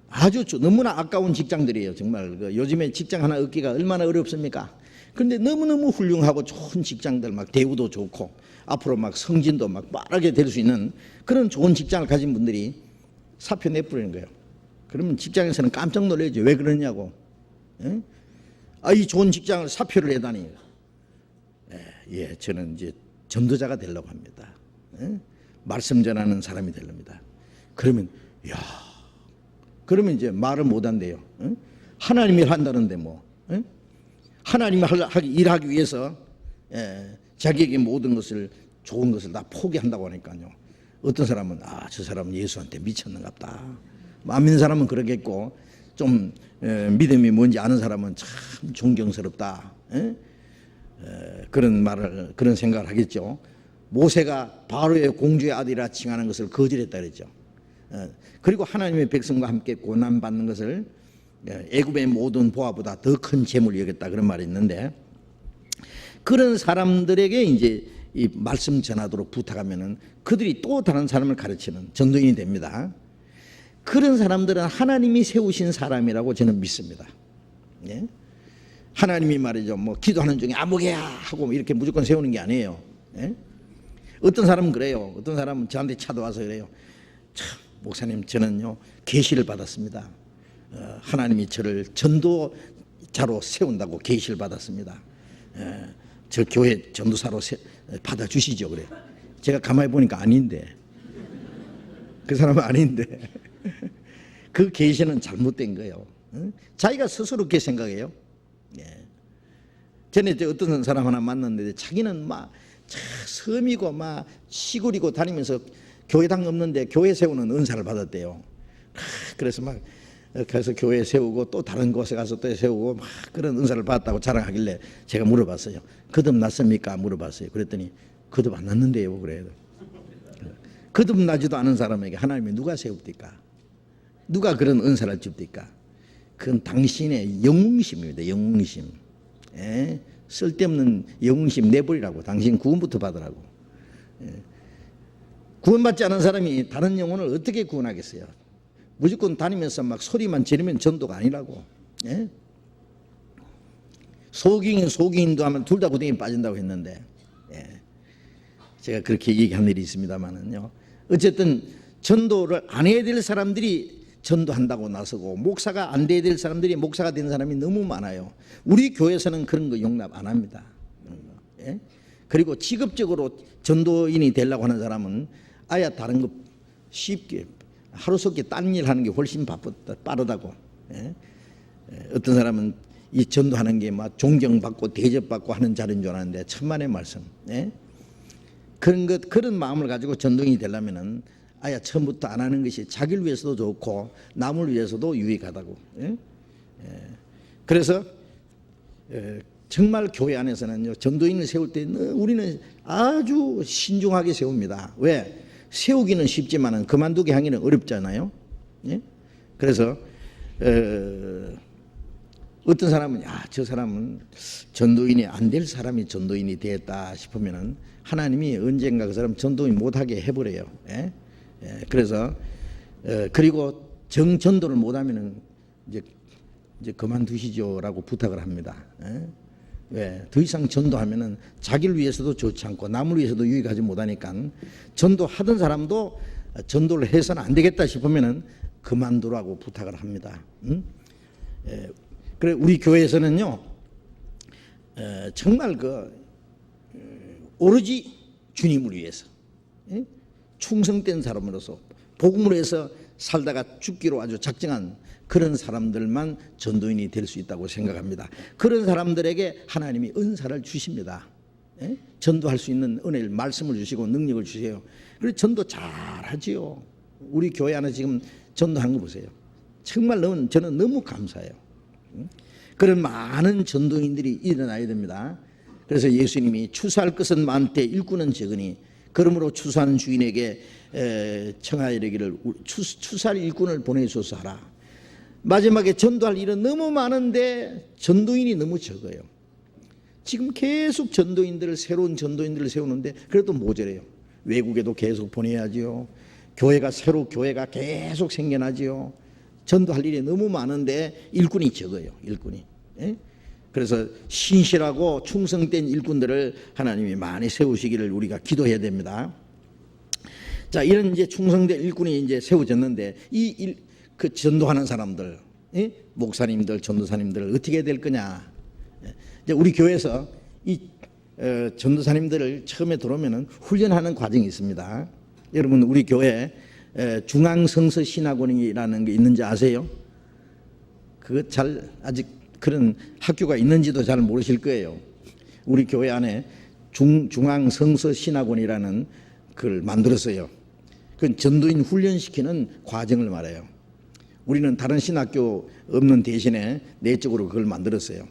아주 너무나 아까운 직장들이에요. 정말 요즘에 직장 하나 얻기가 얼마나 어렵습니까? 그런데 너무너무 훌륭하고 좋은 직장들 막 대우도 좋고 앞으로 막 성진도 막 빠르게 될 수 있는 그런 좋은 직장을 가진 분들이 사표 내버리는 거예요. 그러면 직장에서는 깜짝 놀라죠. 왜 그러냐고. 예? 이 좋은 직장을 사표를 내다니. 예, 저는 이제 전도자가 되려고 합니다. 예? 말씀 전하는 사람이 되렵니다. 그러면 그러면 이제 말을 못 한대요. 예? 하나님이 한다는데 뭐. 예? 하나님이 일하기 위해서 자기에게 모든 것을 좋은 것을 다 포기한다고 하니까요. 어떤 사람은 저 사람은 예수한테 미쳤는갑다. 안 믿는 사람은 그러겠고 좀 믿음이 뭔지 아는 사람은 참 존경스럽다. 그런 생각을 하겠죠. 모세가 바로의 공주의 아들이라 칭하는 것을 거절했다 그랬죠. 그리고 하나님의 백성과 함께 고난 받는 것을 애굽의 모든 보화보다 더 큰 재물을 여겼다 그런 말이 있는데, 그런 사람들에게 이제 이 말씀 전하도록 부탁하면은 그들이 또 다른 사람을 가르치는 전도인이 됩니다. 그런 사람들은 하나님이 세우신 사람이라고 저는 믿습니다. 예? 하나님이 말이죠, 뭐 기도하는 중에 아무개야 하고 이렇게 무조건 세우는 게 아니에요. 예? 어떤 사람은 그래요. 어떤 사람은 저한테 찾아와서 그래요. 참, 목사님, 저는요 계시를 받았습니다. 하나님이 저를 전도자로 세운다고 계시를 받았습니다. 저 교회 전도사로 받아주시죠. 그래. 제가 가만히 보니까 아닌데, 그 사람은 아닌데 그 계시는 잘못된 거예요. 자기가 스스로 그렇게 생각해요. 전에 어떤 사람 하나 만났는데 자기는 막 섬이고 막 시골이고 다니면서 교회당 없는데 교회 세우는 은사를 받았대요. 그래서 막 그래서 교회 세우고 또 다른 곳에 가서 또 세우고 막 그런 은사를 받았다고 자랑하길래 제가 물어봤어요. 거듭났습니까? 물어봤어요. 그랬더니 거듭 안 났는데요. 그래요. 거듭나지도 않은 사람에게 하나님이 누가 세웁니까? 누가 그런 은사를 줍니까? 그건 당신의 영웅심입니다. 영웅심. 쓸데없는 영웅심 내버리라고. 당신 구원부터 받으라고. 구원받지 않은 사람이 다른 영혼을 어떻게 구원하겠어요? 무조건 다니면서 막 소리만 지르면 전도가 아니라고. 소경인 소경인도 하면 둘 다 구덩이에 빠진다고 했는데, 제가 그렇게 얘기한 일이 있습니다만은요. 어쨌든 전도를 안 해야 될 사람들이 전도한다고 나서고, 목사가 안 돼야 될 사람들이 목사가 된 사람이 너무 많아요. 우리 교회에서는 그런 거 용납 안 합니다. 그리고 직업적으로 전도인이 되려고 하는 사람은 아예 다른 거 쉽게 하루속히 딴 일 하는 게 훨씬 빠르다고. 어떤 사람은 이 전도하는 게 막 존경받고 대접받고 하는 자리인 줄 아는데 천만의 말씀. 그런 마음을 가지고 전도인이 되려면은 아예 처음부터 안 하는 것이 자기를 위해서도 좋고 남을 위해서도 유익하다고. 그래서 정말 교회 안에서는요, 전도인을 세울 때 우리는 아주 신중하게 세웁니다. 왜? 세우기는 쉽지만은 그만두게 하기는 어렵잖아요. 그래서 어떤 사람은 저 사람은 전도인이 안 될 사람이 전도인이 되었다 싶으면은 하나님이 언젠가 그 사람 전도인 못하게 해버려요. 그래서 그리고 정전도를 못하면은 이제 그만두시죠라고 부탁을 합니다. 왜? 더 이상 전도하면은 자기를 위해서도 좋지 않고 남을 위해서도 유익하지 못하니까 전도하던 사람도 전도를 해서는 안 되겠다 싶으면은 그만두라고 부탁을 합니다. 그래 우리 교회에서는요 정말 오로지 주님을 위해서 충성된 사람으로서 복음을 해서 살다가 죽기로 아주 작정한 그런 사람들만 전도인이 될 수 있다고 생각합니다. 그런 사람들에게 하나님이 은사를 주십니다. 전도할 수 있는 은혜를, 말씀을 주시고 능력을 주세요. 그래서 전도 잘하지요. 우리 교회 안에 지금 전도하는 거 보세요. 정말 저는 너무 감사해요. 그런 많은 전도인들이 일어나야 됩니다. 그래서 예수님이 추수할 것은 많되 일꾼은 적으니 그러므로 추수하는 주인에게 청하여 이르기를 추수할 일꾼을 보내소서 하라. 마지막에 전도할 일은 너무 많은데 전도인이 너무 적어요. 지금 계속 새로운 전도인들을 세우는데 그래도 모자라요. 외국에도 계속 보내야지요. 교회가 계속 생겨나지요. 전도할 일이 너무 많은데 일꾼이 적어요. 일꾼이. 그래서 신실하고 충성된 일꾼들을 하나님이 많이 세우시기를 우리가 기도해야 됩니다. 자, 이런 이제 충성된 일꾼이 이제 세워졌는데 그 전도하는 사람들, 목사님들, 전도사님들을 어떻게 해야 될 거냐? 이제 우리 교회에서 이 전도사님들을 처음에 들어오면은 훈련하는 과정이 있습니다. 여러분, 우리 교회 중앙성서 신학원이라는 게 있는지 아세요? 그거 잘 아직 그런 학교가 있는지도 잘 모르실 거예요. 우리 교회 안에 중앙성서 신학원이라는 걸 만들었어요. 그건 전도인 훈련시키는 과정을 말해요. 우리는 다른 신학교 없는 대신에 내적으로 그걸 만들었어요.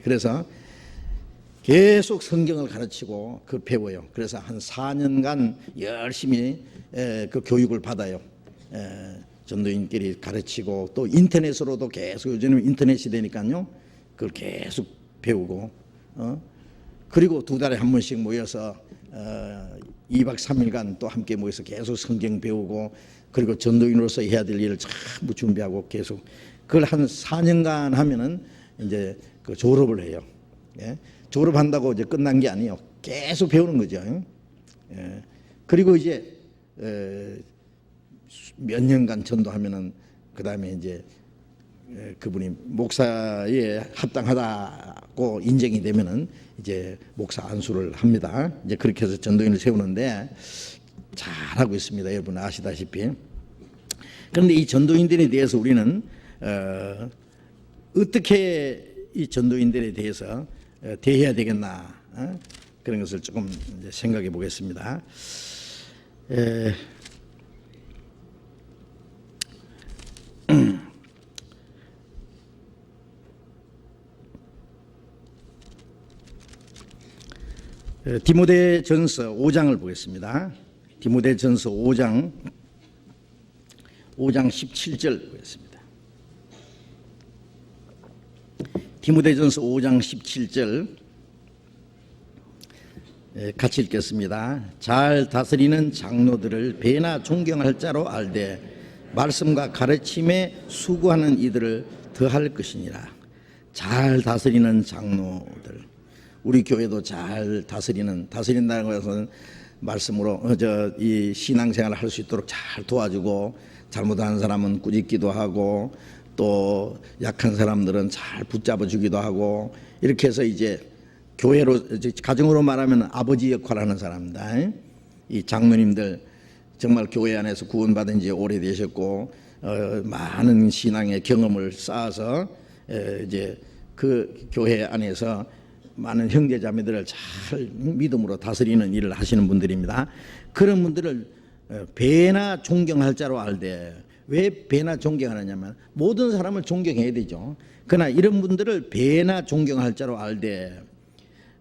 그래서 계속 성경을 가르치고 그 배워요. 그래서 한 4년간 열심히 그 교육을 받아요. 전도인끼리 가르치고 또 인터넷으로도 계속, 요즘은 인터넷 시대니까요, 그걸 계속 배우고, 그리고 2달에 한 번씩 모여서 2박 3일간 또 함께 모여서 계속 성경 배우고, 그리고 전도인으로서 해야 될 일을 전부 준비하고 계속 그걸 한 4년간 하면은 이제 그 졸업을 해요. 졸업한다고 이제 끝난 게 아니에요. 계속 배우는 거죠. 그리고 이제 몇 년간 전도하면은 그 다음에 이제 그분이 목사에 합당하다고 인정이 되면은 이제 목사 안수를 합니다. 이제 그렇게 해서 전도인을 세우는데 잘하고 있습니다. 여러분 아시다시피. 그런데 이 전도인들에 대해서 우리는 어떻게 이 전도인들에 대해서 대해야 되겠나, 그런 것을 조금 이제 생각해 보겠습니다. 디모데전서 5장을 보겠습니다. 디모데전서 5장 17절 보겠습니다. 디모데전서 5장 17절 같이 읽겠습니다. 잘 다스리는 장로들을 배나 존경할 자로 알되 말씀과 가르침에 수고하는 이들을 더할 것이니라. 잘 다스리는 장로들, 우리 교회도 잘 다스린다는 것은 말씀으로 이 신앙생활을 할 수 있도록 잘 도와주고, 잘못하는 사람은 꾸짖기도 하고, 또 약한 사람들은 잘 붙잡아 주기도 하고, 이렇게 해서 이제 교회로, 가정으로 말하면 아버지 역할을 하는 사람입니다. 이 장로님들 정말 교회 안에서 구원받은 지 오래되셨고, 많은 신앙의 경험을 쌓아서 이제 그 교회 안에서 많은 형제자매들을 잘 믿음으로 다스리는 일을 하시는 분들입니다. 그런 분들을 배나 존경할 자로 알되, 왜 배나 존경하느냐면 모든 사람을 존경해야 되죠. 그러나 이런 분들을 배나 존경할 자로 알되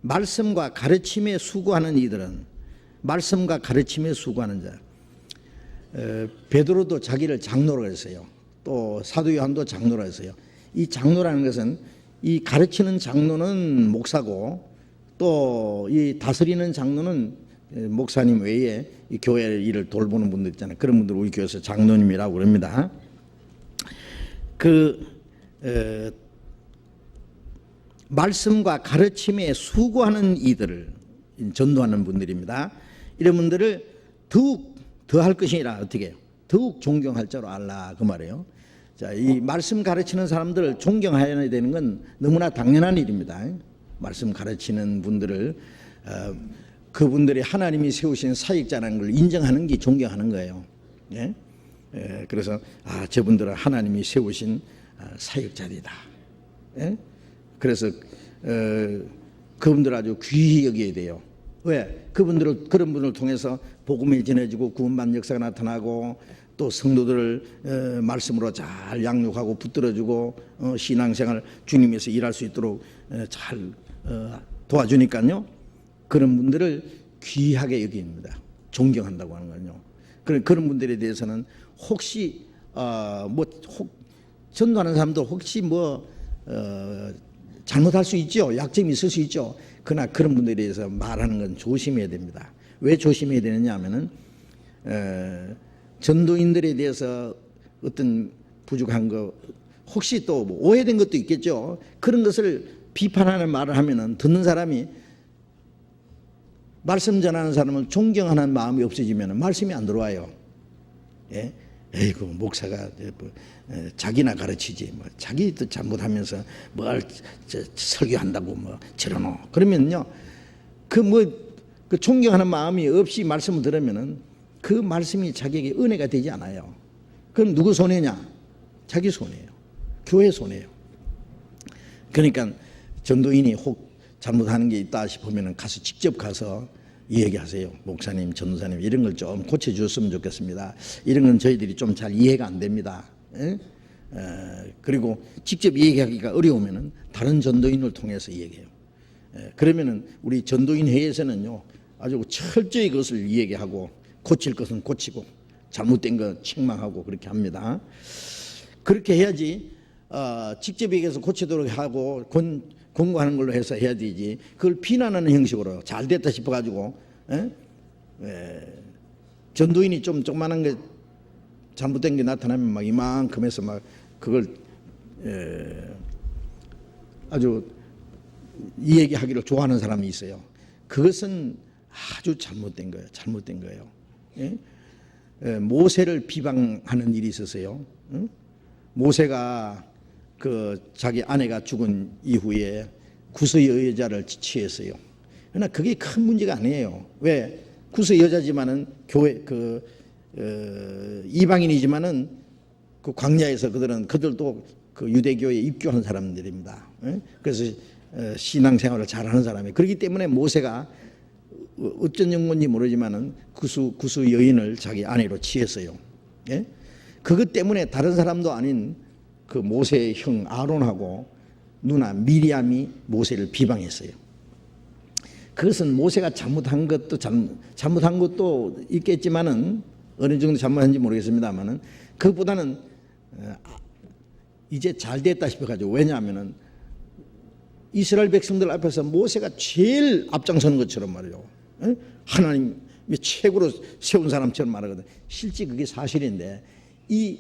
말씀과 가르침에 수고하는 이들은, 말씀과 가르침에 수고하는 자, 베드로도 자기를 장로로 했어요. 또 사도 요한도 장로로 했어요. 이 장로라는 것은, 이 가르치는 장로는 목사고, 또 이 다스리는 장로는 목사님 외에 이 교회 일을 돌보는 분들 있잖아요. 그런 분들 우리 교회에서 장로님이라고 그럽니다. 말씀과 가르침에 수고하는 이들을 전도하는 분들입니다. 이런 분들을 더욱 더할 것이니라. 어떻게 해요? 더욱 존경할 자로 알라, 그 말이에요. 자, 이 말씀 가르치는 사람들을 존경해야 되는 건 너무나 당연한 일입니다. 말씀 가르치는 분들을 그분들이 하나님이 세우신 사역자라는 걸 인정하는 게 존경하는 거예요. 그래서 저분들은 하나님이 세우신 사역자들이다. 그래서 그분들 아주 귀히 여겨야 돼요. 왜? 그런 분들을 통해서 복음이 전해지고 구원받는 역사가 나타나고, 또 성도들을 말씀으로 잘 양육하고 붙들어주고, 신앙생활 주님에서 일할 수 있도록 잘 도와주니까요. 그런 분들을 귀하게 여깁니다. 존경한다고 하는 거는요. 그런 분들에 대해서는 혹시 전도하는 사람도 혹시 잘못할 수 있죠. 약점이 있을 수 있죠. 그러나 그런 분들에 대해서 말하는 건 조심해야 됩니다. 왜 조심해야 되느냐 하면은 전도인들에 대해서 어떤 부족한 거, 혹시 또 오해된 것도 있겠죠. 그런 것을 비판하는 말을 하면은 듣는 사람이 말씀 전하는 사람을 존경하는 마음이 없어지면 말씀이 안 들어와요. 예? 에이구 목사가 자기나 가르치지 뭐 자기도 잘못하면서 뭘 설교한다고 뭐 저러노 그러면요 그 존경하는 마음이 없이 말씀을 들으면은 그 말씀이 자기에게 은혜가 되지 않아요. 그럼 누구 손해냐? 자기 손해예요. 교회 손해예요. 그러니까 전도인이 혹 잘못하는 게 있다 싶으면은 가서 직접 가서 얘기하세요. 목사님, 전도사님 이런 걸 좀 고쳐주셨으면 좋겠습니다. 이런 건 저희들이 좀 잘 이해가 안 됩니다. 그리고 직접 얘기하기가 어려우면은 다른 전도인을 통해서 얘기해요. 그러면은 우리 전도인 회에서는요 아주 철저히 그것을 얘기하고 고칠 것은 고치고 잘못된 거 책망하고 그렇게 합니다. 그렇게 해야지 직접 얘기해서 고치도록 하고 권고하는 걸로 해서 해야 되지. 그걸 비난하는 형식으로 잘 됐다 싶어가지고 전도인이 좀 조그만한 게 잘못된 게 나타나면 막 이만큼 해서 막 그걸 아주 이 얘기하기를 좋아하는 사람이 있어요. 그것은 아주 잘못된 거예요. 잘못된 거예요. 모세를 비방하는 일이 있었어요. 모세가 그 자기 아내가 죽은 이후에 구스 여자를 취했어요. 그러나 그게 큰 문제가 아니에요. 왜? 구스 여자지만은 교회 이방인이지만은 그 광야에서 그들도 그 유대교에 입교한 사람들입니다. 그래서 신앙생활을 잘하는 사람이에요. 그렇기 때문에 모세가 어쩐 연고인지 모르지만은 구스 여인을 자기 아내로 취했어요. 그것 때문에 다른 사람도 아닌 그 모세의 형 아론하고 누나 미리암이 모세를 비방했어요. 그것은 모세가 잘못한 것도 있겠지만은 어느 정도 잘못한지 모르겠습니다만은 그것보다는 이제 잘 됐다 싶어가지고 왜냐하면은 이스라엘 백성들 앞에서 모세가 제일 앞장서는 것처럼 말이에요. 하나님이 최고로 세운 사람처럼 말하거든. 실제 그게 사실인데 이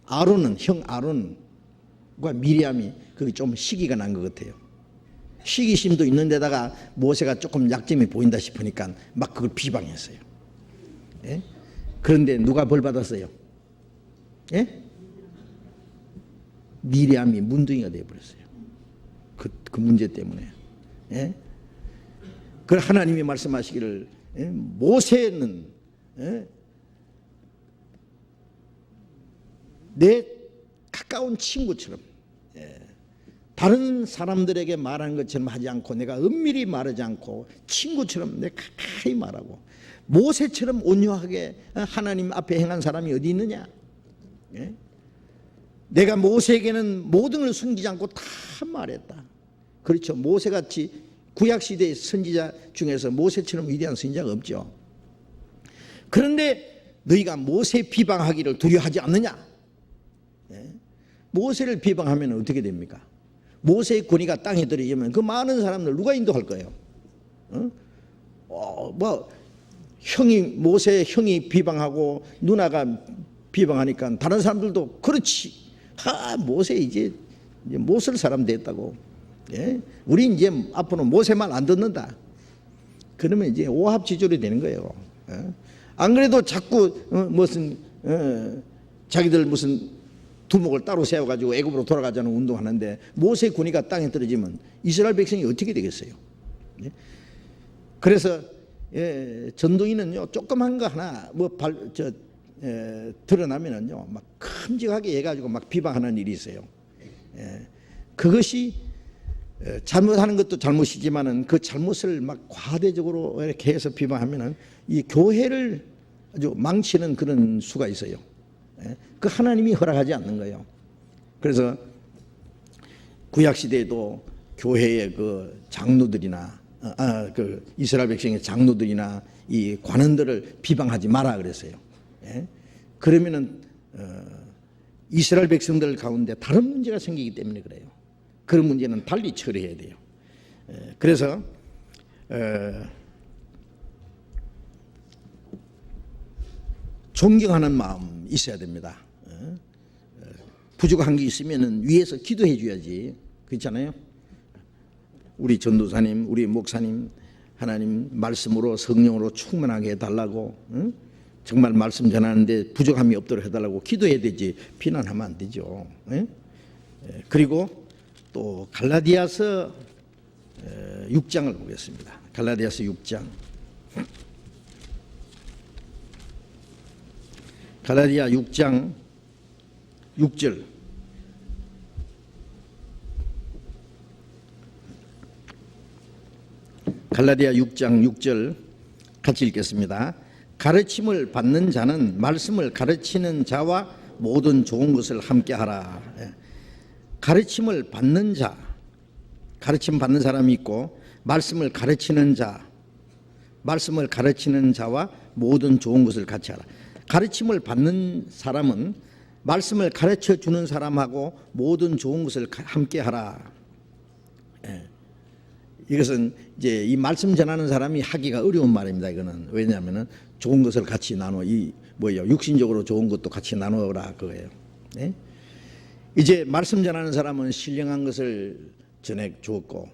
아론은 형 아론과 미리암이 그게 좀 시기가 난 것 같아요. 시기심도 있는데다가 모세가 조금 약점이 보인다 싶으니까 막 그걸 비방했어요. 예? 그런데 누가 벌 받았어요? 예? 미리암이 문둥이가 되어버렸어요. 그 문제 때문에. 예? 그 하나님이 말씀하시기를 모세는 내 가까운 친구처럼 다른 사람들에게 말하는 것처럼 하지 않고 내가 은밀히 말하지 않고 친구처럼 내가 가까이 말하고 모세처럼 온유하게 하나님 앞에 행한 사람이 어디 있느냐. 내가 모세에게는 모든 걸 숨기지 않고 다 말했다. 그렇죠. 모세같이 구약시대의 선지자 중에서 모세처럼 위대한 선지자가 없죠. 그런데 너희가 모세 비방하기를 두려워하지 않느냐. 모세를 비방하면 어떻게 됩니까? 모세의 권위가 땅에 들어지면 그 많은 사람들 누가 인도할 거예요? 모세의 형이 비방하고 누나가 비방하니까 다른 사람들도 그렇지. 모세 이제 못 쓸 사람 됐다고. 우리 이제 앞으로 모세 말 안 듣는다. 그러면 이제 오합지졸이 되는 거예요. 안 그래도 자꾸 자기들 무슨 두목을 따로 세워가지고 애굽으로 돌아가자는 운동하는데 모세의 권위가 땅에 떨어지면 이스라엘 백성이 어떻게 되겠어요? 그래서 전도인은요 조그만 거 하나 드러나면은요 막 큼직하게 해가지고 막 비방하는 일이 있어요. 그것이 잘못하는 것도 잘못이지만은 그 잘못을 막 과대적으로 이렇게 해서 비방하면은 이 교회를 아주 망치는 그런 수가 있어요. 그 하나님이 허락하지 않는 거예요. 그래서 구약 시대에도 교회의 그 장로들이나 그 이스라엘 백성의 장로들이나 이 관원들을 비방하지 마라 그랬어요. 그러면은 이스라엘 백성들 가운데 다른 문제가 생기기 때문에 그래요. 그런 문제는 달리 처리해야 돼요. 그래서 존경하는 마음 있어야 됩니다. 부족한 게 있으면 위에서 기도해 줘야지. 그렇잖아요. 우리 전도사님, 우리 목사님, 하나님 말씀으로 성령으로 충만하게 해달라고, 응? 정말 말씀 전하는데 부족함이 없도록 해달라고 기도해야 되지, 비난하면 안 되죠. 응? 그리고 또 갈라디아서 6장을 보겠습니다. 갈라디아서 6장. 갈라디아 6장 6절. 갈라디아 6장 6절 같이 읽겠습니다. 가르침을 받는 자는 말씀을 가르치는 자와 모든 좋은 것을 함께 하라. 가르침을 받는 자, 가르침 받는 사람이 있고 말씀을 가르치는 자, 말씀을 가르치는 자와 모든 좋은 것을 같이 하라. 가르침을 받는 사람은 말씀을 가르쳐 주는 사람하고 모든 좋은 것을 함께 하라. 이것은 이제 이 말씀 전하는 사람이 하기가 어려운 말입니다. 이거는 왜냐하면은 좋은 것을 같이 나눠, 이 뭐예요? 육신적으로 좋은 것도 같이 나누어라 그거예요. 네? 이제 말씀 전하는 사람은 신령한 것을 전해 주었고,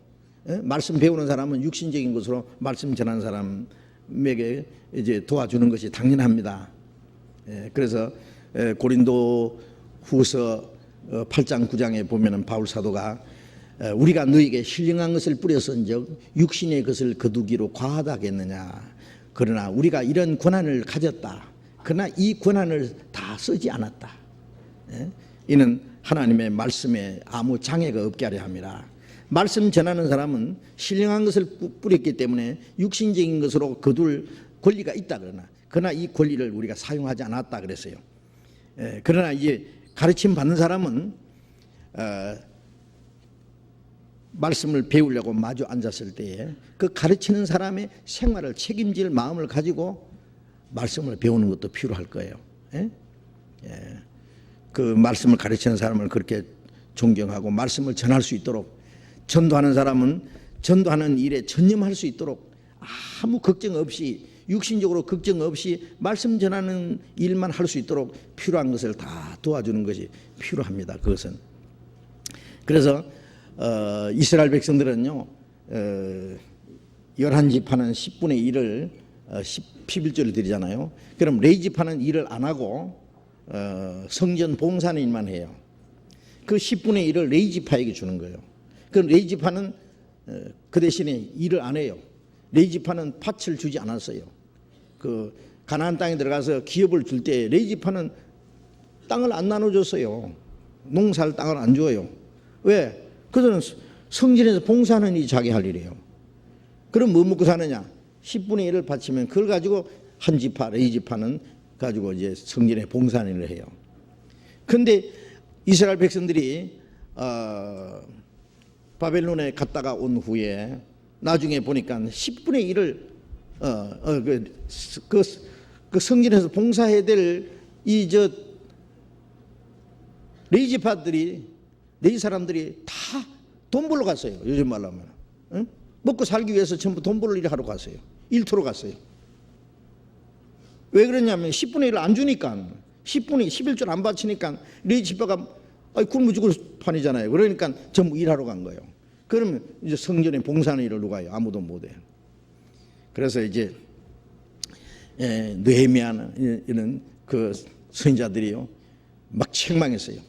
말씀 배우는 사람은 육신적인 것으로 말씀 전하는 사람에게 이제 도와주는 것이 당연합니다. 그래서 고린도 후서 8장 9장에 보면은 바울 사도가 우리가 너에게 신령한 것을 뿌렸은즉 육신의 것을 거두기로 과하다겠느냐. 그러나 우리가 이런 권한을 가졌다. 그러나 이 권한을 다 쓰지 않았다. 이는 하나님의 말씀에 아무 장애가 없게 하려 함이라. 말씀 전하는 사람은 신령한 것을 뿌렸기 때문에 육신적인 것으로 거둘 권리가 있다. 그러나 이 권리를 우리가 사용하지 않았다 그랬어요. 그러나 이제 가르침 받는 사람은 말씀을 배우려고 마주 앉았을 때에 그 가르치는 사람의 생활을 책임질 마음을 가지고 말씀을 배우는 것도 필요할 거예요. 그 말씀을 가르치는 사람을 그렇게 존경하고 말씀을 전할 수 있도록, 전도하는 사람은 전도하는 일에 전념할 수 있도록 아무 걱정 없이, 육신적으로 걱정 없이 말씀 전하는 일만 할 수 있도록 필요한 것을 다 도와주는 것이 필요합니다. 그것은. 그래서 이스라엘 백성들은요, 11지파는 10분의 1을 11조를 드리잖아요. 그럼 레위지파는 일을 안 하고 성전 봉사는 일만 해요. 그 10분의 1을 레위지파에게 주는 거예요. 그 레위지파는 그 대신에 일을 안 해요. 레위지파는 밭을 주지 않았어요. 그 가나안 땅에 들어가서 기업을 줄 때 레위지파는 땅을 안 나눠줬어요. 농사할 땅을 안 줘요. 왜? 그들은 성전에서 봉사하는 일이 자기 할 일이에요. 그럼 뭐 먹고 사느냐? 10분의 1을 바치면 그걸 가지고 한 지파, 레위지파는 가지고 이제 성전에 봉사하는 일을 해요. 그런데 이스라엘 백성들이 바벨론에 갔다가 온 후에 나중에 보니까 10분의 1을 그 성전에서 봉사해야 될 이 레위지파들이, 레위 사람들이 다 돈 벌러 갔어요. 요즘 말로 하면. 응? 먹고 살기 위해서 전부 돈 벌러 일을 하러 갔어요. 일터로 갔어요. 왜 그러냐면 10분의 1을 안 주니까, 10분의 11줄 안 바치니까 레위 지파가 굶어 죽을 판이잖아요. 그러니까 전부 일하러 간 거예요. 그러면 이제 성전에 봉사하는 일을 누가 해요? 아무도 못 해요. 그래서 이제 느헤미야는 이런 그 선지자들이요 막 책망했어요.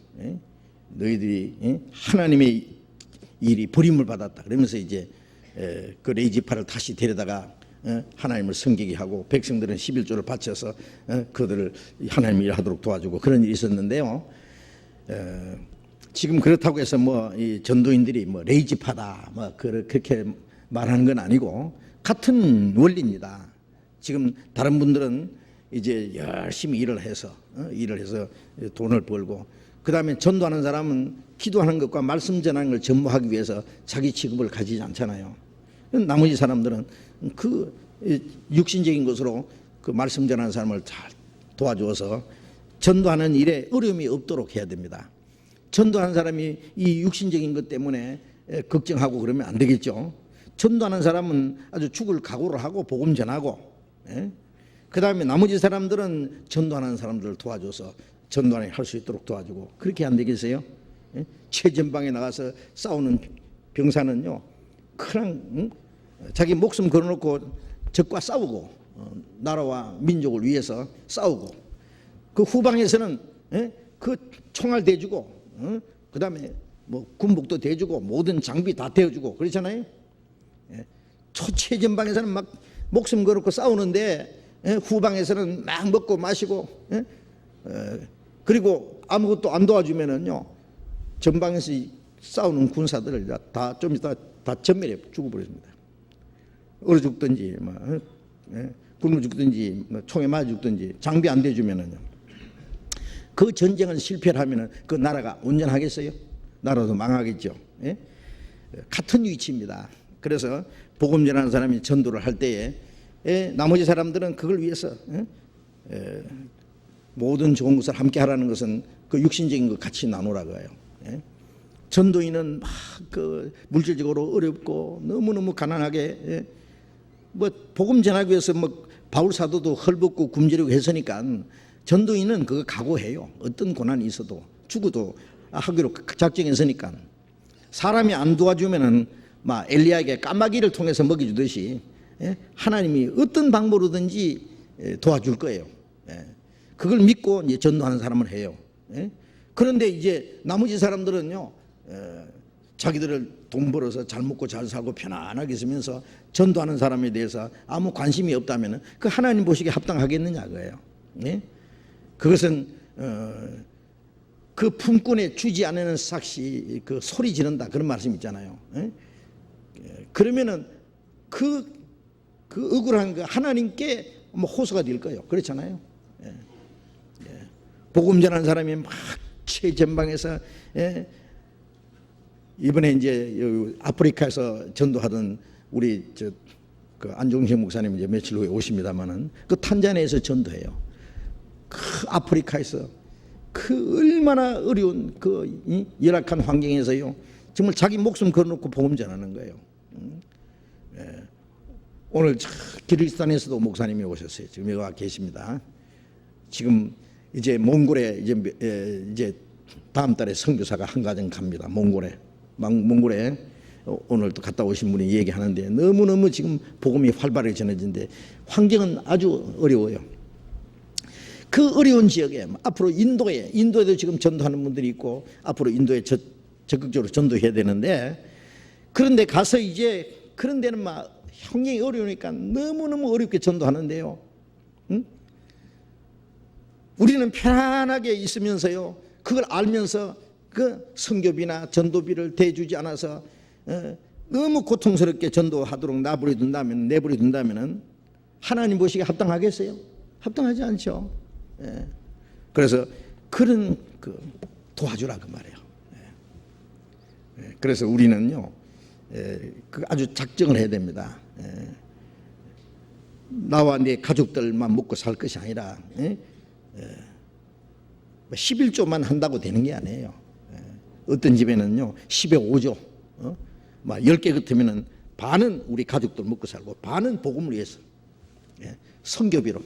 너희들이 하나님의 일이 버림을 받았다. 그러면서 이제 그 레위 지파를 다시 데려다가 하나님을 섬기게 하고 백성들은 11조를 바쳐서 그들을 하나님 일하도록 도와주고 그런 일이 있었는데요. 지금 그렇다고 해서 뭐 이 전도인들이 뭐 레위 지파다 뭐 그렇게 말하는 건 아니고 같은 원리입니다. 지금 다른 분들은 이제 열심히 일을 해서 돈을 벌고, 그 다음에 전도하는 사람은 기도하는 것과 말씀 전하는 걸 전무하기 위해서 자기 직업을 가지지 않잖아요. 나머지 사람들은 그 육신적인 것으로 그 말씀 전하는 사람을 잘 도와주어서 전도하는 일에 어려움이 없도록 해야 됩니다. 전도하는 사람이 이 육신적인 것 때문에 걱정하고 그러면 안 되겠죠. 전도하는 사람은 아주 죽을 각오를 하고 복음 전하고, 그 다음에 나머지 사람들은 전도하는 사람들을 도와줘서 전도하는 할 수 있도록 도와주고, 그렇게 안 되겠어요? 최전방에 나가서 싸우는 병사는요 그냥 자기 목숨 걸어놓고 적과 싸우고 나라와 민족을 위해서 싸우고 그 후방에서는 그 총알 대주고 그다음에 뭐 군복도 대주고 모든 장비 다 대주고 그렇잖아요. 초체전방에서는 막 목숨 걸고 싸우는데 후방에서는 막 먹고 마시고 그리고 아무것도 안 도와주면은요 전방에서 싸우는 군사들을 다 좀 이따 다 전멸해 죽어버립니다. 얼어 죽든지 굶어 죽든지 총에 맞아 죽든지 장비 안 대주면은요 그 전쟁을 실패를 하면은 그 나라가 온전하겠어요? 나라도 망하겠죠. 같은 위치입니다. 그래서 복음 전하는 사람이 전도를 할 때에 나머지 사람들은 그걸 위해서 모든 좋은 것을 함께 하라는 것은 그 육신적인 것 같이 나누라고 해요. 전도인은 막 그 물질적으로 어렵고 너무너무 가난하게 뭐 복음 전하기 위해서 뭐 바울 사도도 헐벗고 굶주리고 했으니까 전도인은 그거 각오해요. 어떤 고난이 있어도 죽어도 하기로 작정했으니까 사람이 안 도와주면은 막 엘리야에게 까마귀를 통해서 먹여주듯이 하나님이 어떤 방법으로든지 도와줄 거예요. 그걸 믿고 이제 전도하는 사람을 해요. 그런데 이제 나머지 사람들은요 자기들을 돈 벌어서 잘 먹고 잘 살고 편안하게 있으면서 전도하는 사람에 대해서 아무 관심이 없다면 그 하나님 보시기에 합당하겠느냐 그거예요. 그것은 그 품꾼에 주지 않는 삭시 그 소리 지른다 그런 말씀 있잖아요. 그러면은 그 억울한 거 하나님께 뭐 호소가 될 거예요. 그렇잖아요. 복음 전하는 사람이 막 최전방에서 이번에 이제 아프리카에서 전도하던 우리 그 안종식 목사님 이제 며칠 후에 오십니다만은 그 탄자니아에서 전도해요. 그 아프리카에서 그 얼마나 어려운 그 열악한 환경에서요 정말 자기 목숨 걸어놓고 복음 전하는 거예요. 오늘 키르기스탄에서도 목사님이 오셨어요. 지금 여기 와 계십니다. 지금 이제 몽골에 이제 다음 달에 선교사가 한 가정 갑니다. 몽골에 오늘 또 갔다 오신 분이 얘기하는데 너무너무 지금 복음이 활발하게 전해지는데 환경은 아주 어려워요. 그 어려운 지역에 앞으로 인도에도 지금 전도하는 분들이 있고 앞으로 인도에 적극적으로 전도해야 되는데 그런데 가서 이제 그런 데는 막 환경이 어려우니까 너무너무 어렵게 전도하는데요. 우리는 편안하게 있으면서요 그걸 알면서 그 선교비나 전도비를 대주지 않아서 너무 고통스럽게 전도하도록 내버려둔다면 하나님 보시기에 합당하겠어요? 합당하지 않죠. 그래서 그런 도와주라 그 말이에요. 그래서 우리는요 그 아주 작정을 해야 됩니다. 나와 내 가족들만 먹고 살 것이 아니라 11조만 한다고 되는 게 아니에요. 어떤 집에는요 10에 5조 막 10개 같으면은 반은 우리 가족들 먹고 살고 반은 복음을 위해서 선교비로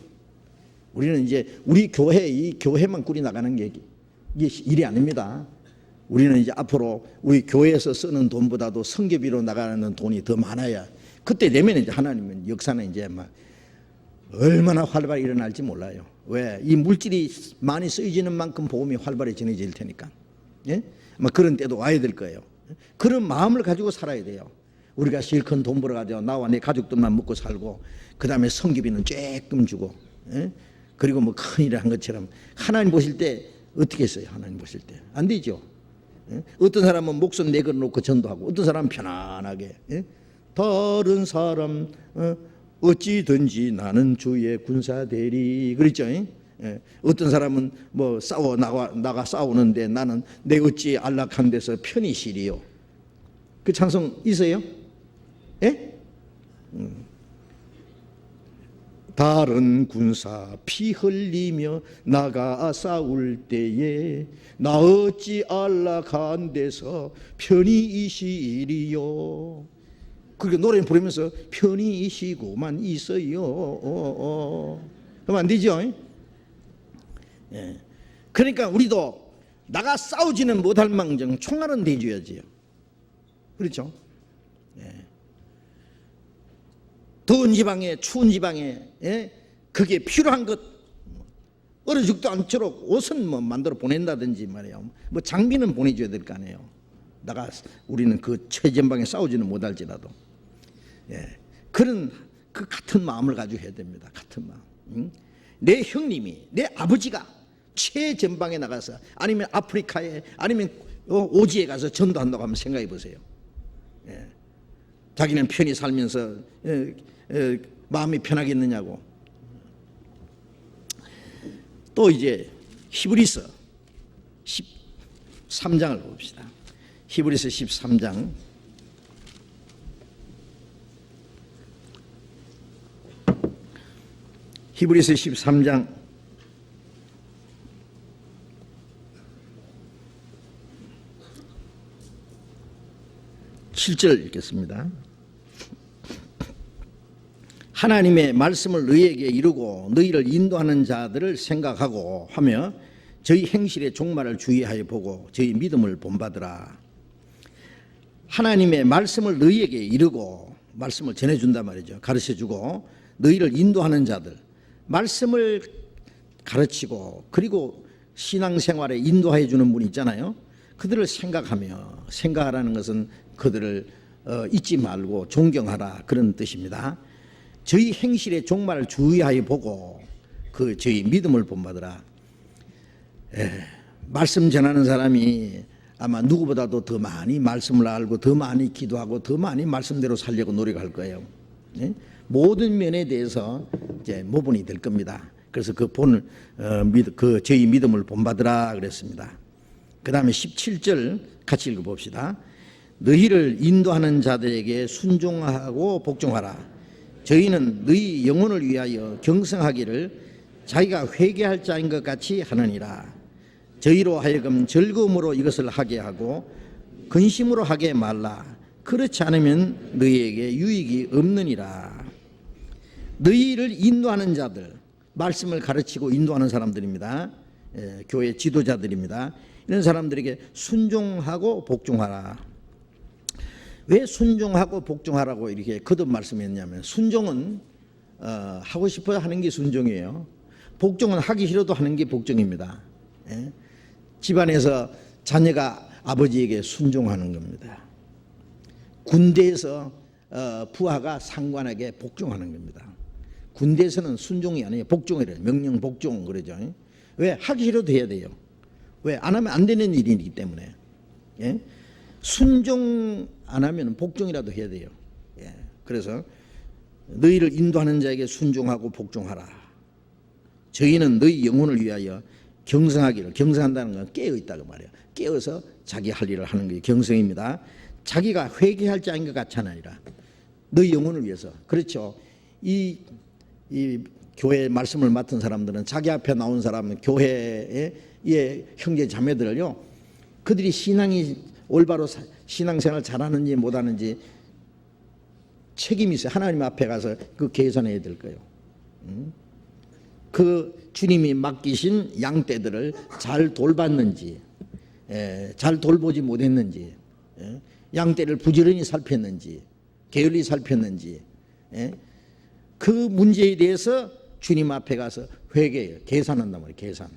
우리는 이제 우리 교회 이 교회만 꾸리 나가는 게 이게 일이 아닙니다. 우리는 이제 앞으로 우리 교회에서 쓰는 돈보다도 선교비로 나가는 돈이 더 많아야 그때 되면 이제 하나님은 역사는 이제 막 얼마나 활발히 일어날지 몰라요. 왜? 이 물질이 많이 쓰여지는 만큼 복음이 활발히 전해질 테니까. 막 그런 때도 와야 될 거예요. 그런 마음을 가지고 살아야 돼요. 우리가 실컷 돈 벌어가지고 나와 내 가족들만 먹고 살고 그 다음에 선교비는 조금 주고 그리고 뭐 큰일을 한 것처럼 하나님 보실 때 어떻게 했어요? 하나님 보실 때 안 되죠. 어떤 사람은 목숨 내걸어놓고 전도하고 어떤 사람은 편안하게 다른 사람 어찌든지 나는 주의 군사 되리 그랬죠. 어떤 사람은 뭐 나가 싸우는데 나는 내 어찌 안락한 데서 편히 쉬리요. 그 찬송 있어요? 다른 군사 피 흘리며 나가 싸울 때에 나 어찌 안락한 데서 편히 쉬리요. 그렇게 노래 부르면서 편히 쉬고만 있어요. 그러면 안 되죠. 그러니까 우리도 나가 싸우지는 못할 망정 총알은 대줘야지요. 그렇죠? 더운 지방에 추운 지방에 그게 필요한 것 얼어 죽도 않도록 옷은 뭐 만들어 보낸다든지 말이에요. 뭐 장비는 보내줘야 될 거 아니에요. 우리는 그 최전방에 싸우지는 못할지라도 그런 그 같은 마음을 가지고 해야 됩니다. 같은 마음. 내 형님이 내 아버지가 최전방에 나가서 아니면 아프리카에 아니면 오지에 가서 전도한다고 한번 생각해 보세요. 자기는 편히 살면서 마음이 편하겠느냐고. 또 이제 히브리서 13장을 봅시다. 히브리서 13장 히브리서 13장 7절 읽겠습니다. 하나님의 말씀을 너희에게 이루고 너희를 인도하는 자들을 생각하고 하며 저희 행실의 종말을 주의하여 보고 저희 믿음을 본받으라. 하나님의 말씀을 너희에게 이루고 말씀을 전해준단 말이죠. 가르쳐주고 너희를 인도하는 자들, 말씀을 가르치고 그리고 신앙생활에 인도해 주는 분이 있잖아요. 그들을 생각하며, 생각하라는 것은 그들을 잊지 말고 존경하라, 그런 뜻입니다. 저희 행실의 종말을 주의하여 보고 그 저희 믿음을 본받으라. 말씀 전하는 사람이 아마 누구보다도 더 많이 말씀을 알고 더 많이 기도하고 더 많이 말씀대로 살려고 노력할 거예요. 모든 면에 대해서 이제 모본이 될 겁니다. 그래서 그 본을 그 저희 믿음을 본받으라 그랬습니다. 그 다음에 17절 같이 읽어봅시다. 너희를 인도하는 자들에게 순종하고 복종하라. 저희는 너희 영혼을 위하여 경성하기를 자기가 회개할 자인 것 같이 하느니라. 저희로 하여금 즐거움으로 이것을 하게 하고 근심으로 하게 말라. 그렇지 않으면 너희에게 유익이 없느니라. 너희를 인도하는 자들, 말씀을 가르치고 인도하는 사람들입니다. 교회 지도자들입니다. 이런 사람들에게 순종하고 복종하라. 왜 순종하고 복종하라고 이렇게 거듭 말씀했냐면, 순종은 하고 싶어야 하는 게 순종이에요. 복종은 하기 싫어도 하는 게 복종입니다. 집안에서 자녀가 아버지에게 순종하는 겁니다. 군대에서 부하가 상관에게 복종하는 겁니다. 군대에서는 순종이 아니에요. 복종이래요. 명령 복종 그러죠. 왜? 하기 싫어도 해야 돼요. 왜? 안 하면 안 되는 일이기 때문에. 순종 안 하면 복종이라도 해야 돼요. 그래서 너희를 인도하는 자에게 순종하고 복종하라. 저희는 너희 영혼을 위하여 경성하기를, 경성한다는 건 깨어있다고 말해요. 깨어서 자기 할 일을 하는 게 경성입니다. 자기가 회개할 자인 것 같지 않으니라. 너희 영혼을 위해서. 그렇죠. 이 교회 말씀을 맡은 사람들은 자기 앞에 나온 사람은 교회의 형제 자매들을요, 그들이 신앙이 올바로 신앙생활 잘하는지 못하는지 책임이 있어요. 하나님 앞에 가서 그 계산해야 될 거예요. 그 주님이 맡기신 양떼들을 잘 돌봤는지, 잘 돌보지 못했는지, 양떼를 부지런히 살폈는지, 게을리 살폈는지, 그 문제에 대해서 주님 앞에 가서 회개해요. 계산한단 말이에요. 계산.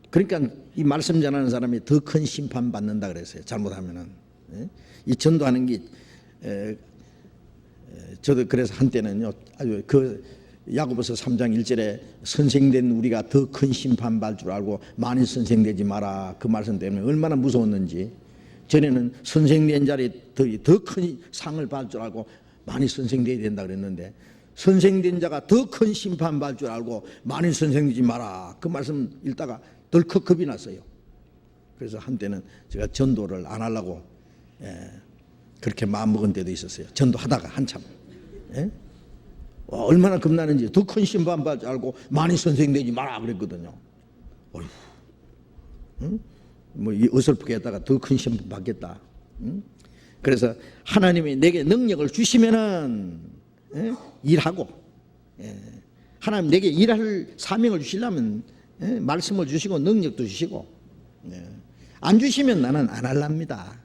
그러니까 이 말씀 전하는 사람이 더 큰 심판 받는다 그랬어요. 잘못하면은. 이 전도하는 게 저도 그래서 한때는요, 아주 그 야고보서 3장 1절에 선생된 우리가 더 큰 심판 받을 줄 알고 많이 선생되지 마라, 그 말씀 때문에 얼마나 무서웠는지. 전에는 선생된 자리 더 큰 상을 받을 줄 알고 많이 선생돼야 된다 그랬는데, 선생된 자가 더 큰 심판 받을 줄 알고 많이 선생되지 마라, 그 말씀 읽다가 덜컥 겁이 났어요. 그래서 한때는 제가 전도를 안 하려고 그렇게 마음먹은 때도 있었어요. 전도하다가 한참. 얼마나 겁나는지. 더 큰 심판 받을 줄 알고 많이 선생되지 마라 그랬거든요. 어휴. 뭐 어설프게 했다가 더 큰 심판 받겠다. 그래서 하나님이 내게 능력을 주시면은 일하고, 하나님 내게 일할 사명을 주시려면 말씀을 주시고 능력도 주시고, 안 주시면 나는 안 할랍니다.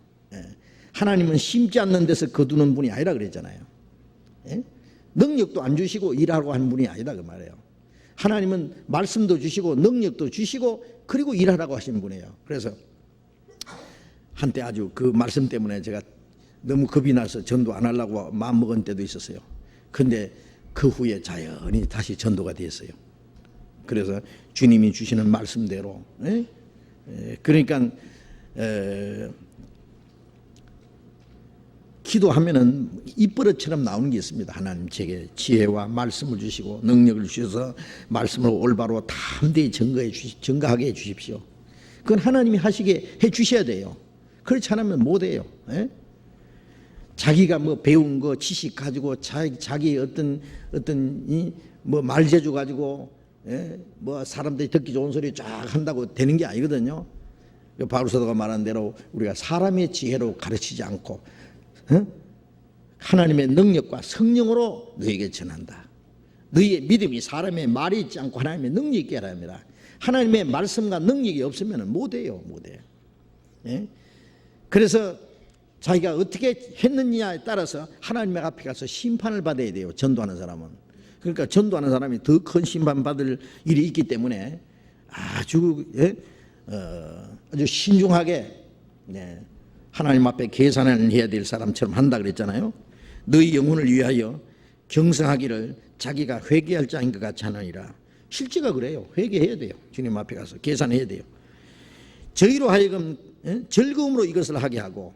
하나님은 심지 않는 데서 거두는 분이 아니라 그랬잖아요. 예? 능력도 안 주시고 일하라고 하는 분이 아니다 그 말이에요. 하나님은 말씀도 주시고 능력도 주시고 그리고 일하라고 하신 분이에요. 그래서 한때 아주 그 말씀 때문에 제가 너무 겁이 나서 전도 안 하려고 마음먹은 때도 있었어요. 근데 그 후에 자연히 다시 전도가 됐어요. 그래서 주님이 주시는 말씀대로, 그러니까 기도하면은 입버릇처럼 나오는 게 있습니다. 하나님 제게 지혜와 말씀을 주시고 능력을 주셔서 말씀을 올바로 담대히 증거하게 해 주십시오. 그건 하나님이 하시게 해 주셔야 돼요. 그렇지 않으면 못 해요. 자기가 뭐 배운 거 지식 가지고 자기 어떤 뭐 말재주 가지고 뭐 사람들이 듣기 좋은 소리 쫙 한다고 되는 게 아니거든요. 바울 사도가 말한 대로 우리가 사람의 지혜로 가르치지 않고 하나님의 능력과 성령으로 너에게 전한다. 너희의 믿음이 사람의 말이 있지 않고 하나님의 능력이 있게 하라 합니다. 하나님의 말씀과 능력이 없으면 못해요. 그래서 자기가 어떻게 했느냐에 따라서 하나님 앞에 가서 심판을 받아야 돼요. 전도하는 사람은. 그러니까 전도하는 사람이 더 큰 심판 받을 일이 있기 때문에 아주 신중하게 하나님 앞에 계산을 해야 될 사람처럼 한다 그랬잖아요. 너희 영혼을 위하여 경성하기를 자기가 회개할 자인 것 같지 않으니라. 실제가 그래요. 회개해야 돼요. 주님 앞에 가서 계산해야 돼요. 저희로 하여금 즐거움으로 이것을 하게 하고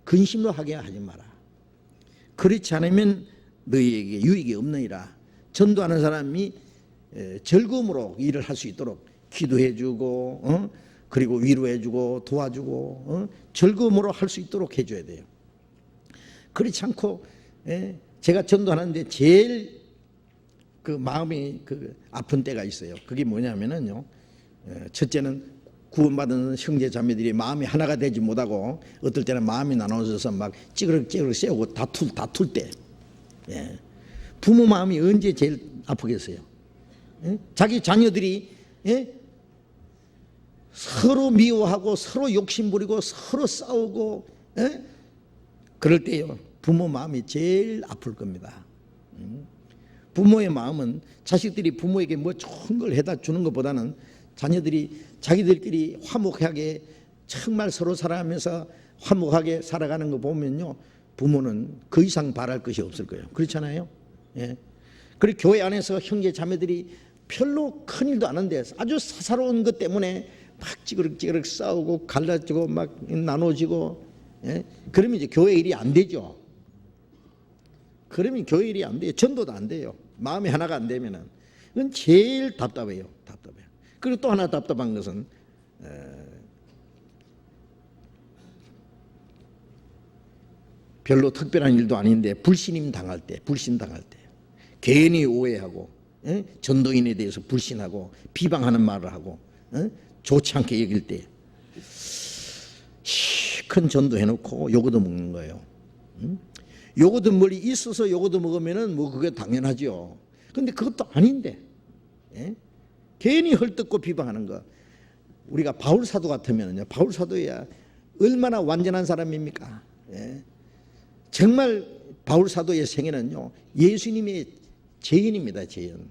근심으로 하게 하지 마라. 그렇지 않으면 너희에게 유익이 없느니라. 전도하는 사람이 즐거움으로 일을 할 수 있도록 기도해주고 그리고 위로해주고 도와주고 즐거움으로 할 수 있도록 해줘야 돼요. 그렇지 않고 제가 전도하는데 제일 그 마음이 그 아픈 때가 있어요. 그게 뭐냐면은요, 첫째는 구원받은 형제 자매들이 마음이 하나가 되지 못하고 어떨 때는 마음이 나눠져서 막 찌그러지그러 세우고 다툴 때, 부모 마음이 언제 제일 아프겠어요? 자기 자녀들이 서로 미워하고 서로 욕심부리고 서로 싸우고 그럴 때요, 부모 마음이 제일 아플 겁니다. 부모의 마음은 자식들이 부모에게 뭐 좋은 걸 해다 주는 것보다는 자녀들이 자기들끼리 화목하게 정말 서로 살아가면서 화목하게 살아가는 거 보면요, 부모는 그 이상 바랄 것이 없을 거예요. 그렇잖아요. 그리고 교회 안에서 형제 자매들이 별로 큰 일도 안 하는데 아주 사사로운 것 때문에 막 찌그럭 싸우고 갈라지고 막 나눠지고, 그러면 이제 교회 일이 안 되죠. 그러면 교회 일이 안 돼요. 전도도 안 돼요. 마음이 하나가 안 되면은. 그건 제일 답답해요. 그리고 또 하나 답답한 것은 별로 특별한 일도 아닌데 불신 당할 때 괜히 오해하고 전도인에 대해서 불신하고 비방하는 말을 하고 좋지 않게 여길 때 큰 전도 해놓고 요거도 먹는 거예요. 요거도 멀리 있어서 요거도 먹으면은 뭐 그게 당연하죠. 근데 그것도 아닌데 괜히 헐뜯고 비방하는 거. 우리가 바울 사도 같으면요, 바울 사도야 얼마나 완전한 사람입니까? 정말 바울 사도의 생애는요, 예수님의 재현입니다. 재현.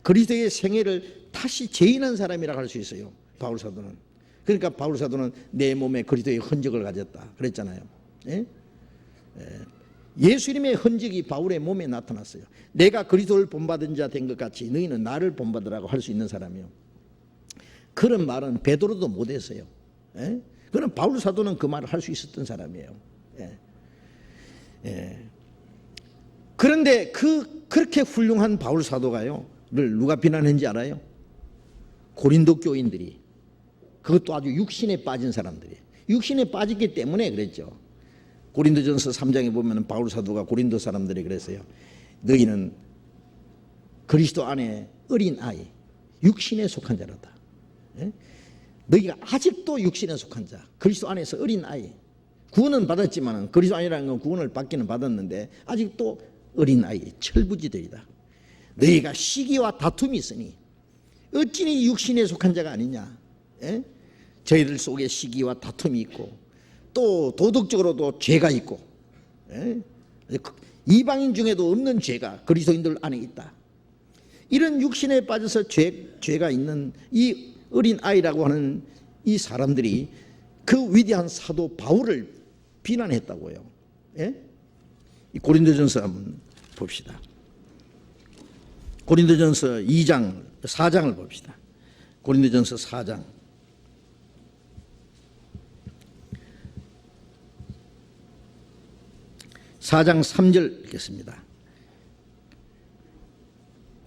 그리스도의 생애를 다시 재현한 사람이라고 할 수 있어요. 바울 사도는. 그러니까 바울 사도는 내 몸에 그리스도의 흔적을 가졌다 그랬잖아요. 예수님의 흔적이 바울의 몸에 나타났어요. 내가 그리스도를 본받은 자 된 것 같이 너희는 나를 본받으라고 할 수 있는 사람이요. 그런 말은 베드로도 못했어요. 그럼 바울 사도는 그 말을 할 수 있었던 사람이에요. 그런데 그렇게 훌륭한 바울 사도가요, 를 누가 비난했는지 알아요? 고린도 교인들이. 그것도 아주 육신에 빠진 사람들이. 육신에 빠졌기 때문에 그랬죠. 고린도전서 3장에 보면 바울 사도가 고린도 사람들이 그랬어요. 너희는 그리스도 안에 어린 아이, 육신에 속한 자라다. 너희가 아직도 육신에 속한 자, 그리스도 안에서 어린 아이. 구원은 받았지만 그리스도 아니라는 건 구원을 받기는 받았는데 아직도 어린 아이, 철부지들이다. 너희가 시기와 다툼이 있으니 어찌니 육신에 속한 자가 아니냐. 저희들 속에 시기와 다툼이 있고 또 도덕적으로도 죄가 있고, 예? 이방인 중에도 없는 죄가 그리스도인들 안에 있다. 이런 육신에 빠져서 죄가 있는 이 어린 아이라고 하는 이 사람들이 그 위대한 사도 바울을 비난했다고요. 예? 이 고린도전서 한번 봅시다. 고린도전서 2장 4장을 봅시다. 고린도전서 4장 4장 3절 읽겠습니다.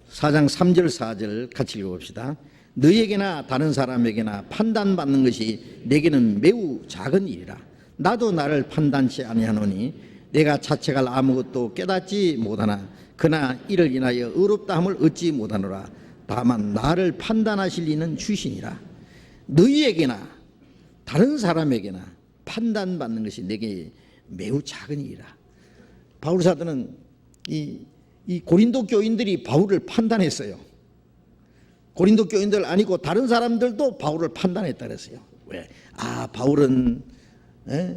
4장 3절 4절 같이 읽어봅시다. 너에게나 다른 사람에게나 판단받는 것이 내게는 매우 작은 일이라. 나도 나를 판단치 아니하노니 내가 자책할 아무것도 깨닫지 못하나 그러나 이를 인하여 의롭다함을 얻지 못하노라. 다만 나를 판단하실 이는 주시니라. 너희에게나 다른 사람에게나 판단받는 것이 내게 매우 작은 일이라. 바울 사도는 이 고린도 교인들이 바울을 판단했어요. 고린도 교인들 아니고 다른 사람들도 바울을 판단했다 그랬어요. 왜? 아, 바울은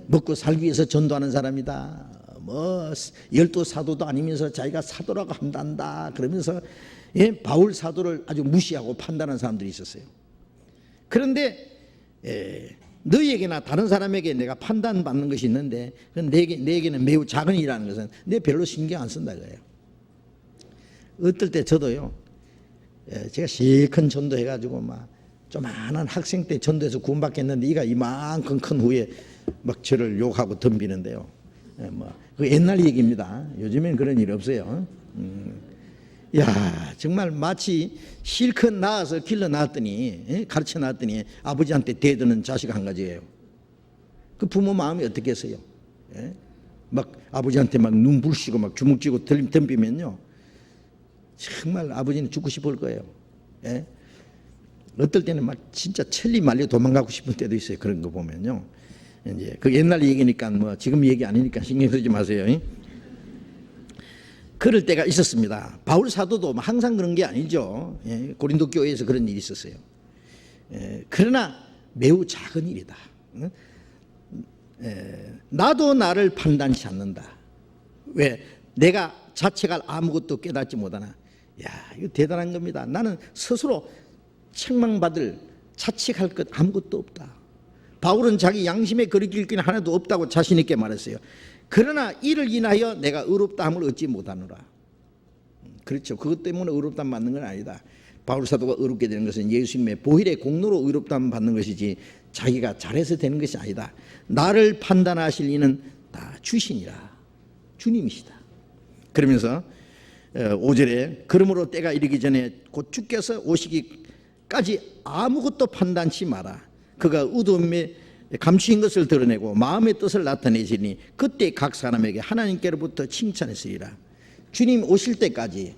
먹고 살기 위해서 전도하는 사람이다. 뭐 12사도도 아니면서 자기가 사도라고 한단다 그러면서 바울 사도를 아주 무시하고 판단하는 사람들이 있었어요. 그런데 너희에게나 다른 사람에게 내가 판단받는 것이 있는데 내게는 매우 작은 일이라는 것은 내 별로 신경 안 쓴다 그래요. 어떨 때 저도요, 제가 실컷 전도해가지고 막 조만한 학생 때 전도해서 구원받겠는데 이가 이만큼 큰 후에 막 저를 욕하고 덤비는데요. 그 옛날 얘기입니다. 요즘엔 그런 일 없어요. 야, 정말 마치 실컷 낳아서 길러 놨더니 가르쳐 놨더니 아버지한테 대드는 자식 한 가지예요. 그 부모 마음이 어떻겠어요? 막 아버지한테 막 눈 부시고 막 주먹 쥐고 덤비면요, 정말 아버지는 죽고 싶을 거예요. 어떨 때는 막 진짜 천리 말려 도망가고 싶을 때도 있어요. 그런 거 보면요. 이제 그 옛날 얘기니까 뭐 지금 얘기 아니니까 신경 쓰지 마세요. 그럴 때가 있었습니다. 바울 사도도 항상 그런 게 아니죠. 고린도 교회에서 그런 일이 있었어요. 그러나 매우 작은 일이다. 나도 나를 판단치 않는다. 왜? 내가 자책할 아무것도 깨닫지 못하나. 야, 이거 대단한 겁니다. 나는 스스로 책망받을 자책할 것 아무것도 없다. 바울은 자기 양심에 거리낄 게 하나도 없다고 자신 있게 말했어요. 그러나 이를 인하여 내가 의롭다함을 얻지 못하노라. 그렇죠. 그것 때문에 의롭다함 받는 건 아니다. 바울 사도가 의롭게 되는 것은 예수님의 보혈의 공로로 의롭다함 받는 것이지 자기가 잘해서 되는 것이 아니다. 나를 판단하실 이는 다 주시니라. 주님이시다. 그러면서 5절에 그러므로 때가 이르기 전에 곧 주께서 오시기까지 아무것도 판단치 마라. 그가 어두움에 감추인 것을 드러내고 마음의 뜻을 나타내시니 그때 각 사람에게 하나님께로부터 칭찬했으리라. 주님 오실 때까지,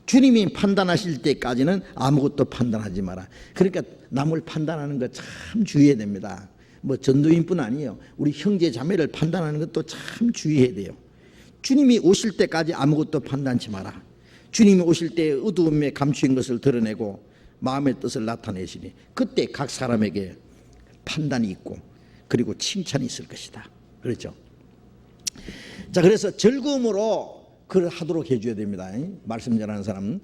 주님이 판단하실 때까지는 아무것도 판단하지 마라. 그러니까 남을 판단하는 거 참 주의해야 됩니다. 뭐 전도인뿐 아니에요. 우리 형제 자매를 판단하는 것도 참 주의해야 돼요. 주님이 오실 때까지 아무것도 판단치 마라. 주님이 오실 때 어두움에 감추인 것을 드러내고 마음의 뜻을 나타내시니 그때 각 사람에게 판단이 있고 그리고 칭찬이 있을 것이다. 그렇죠? 자, 그래서 즐거움으로 그걸 하도록 해줘야 됩니다. 말씀 전하는 사람은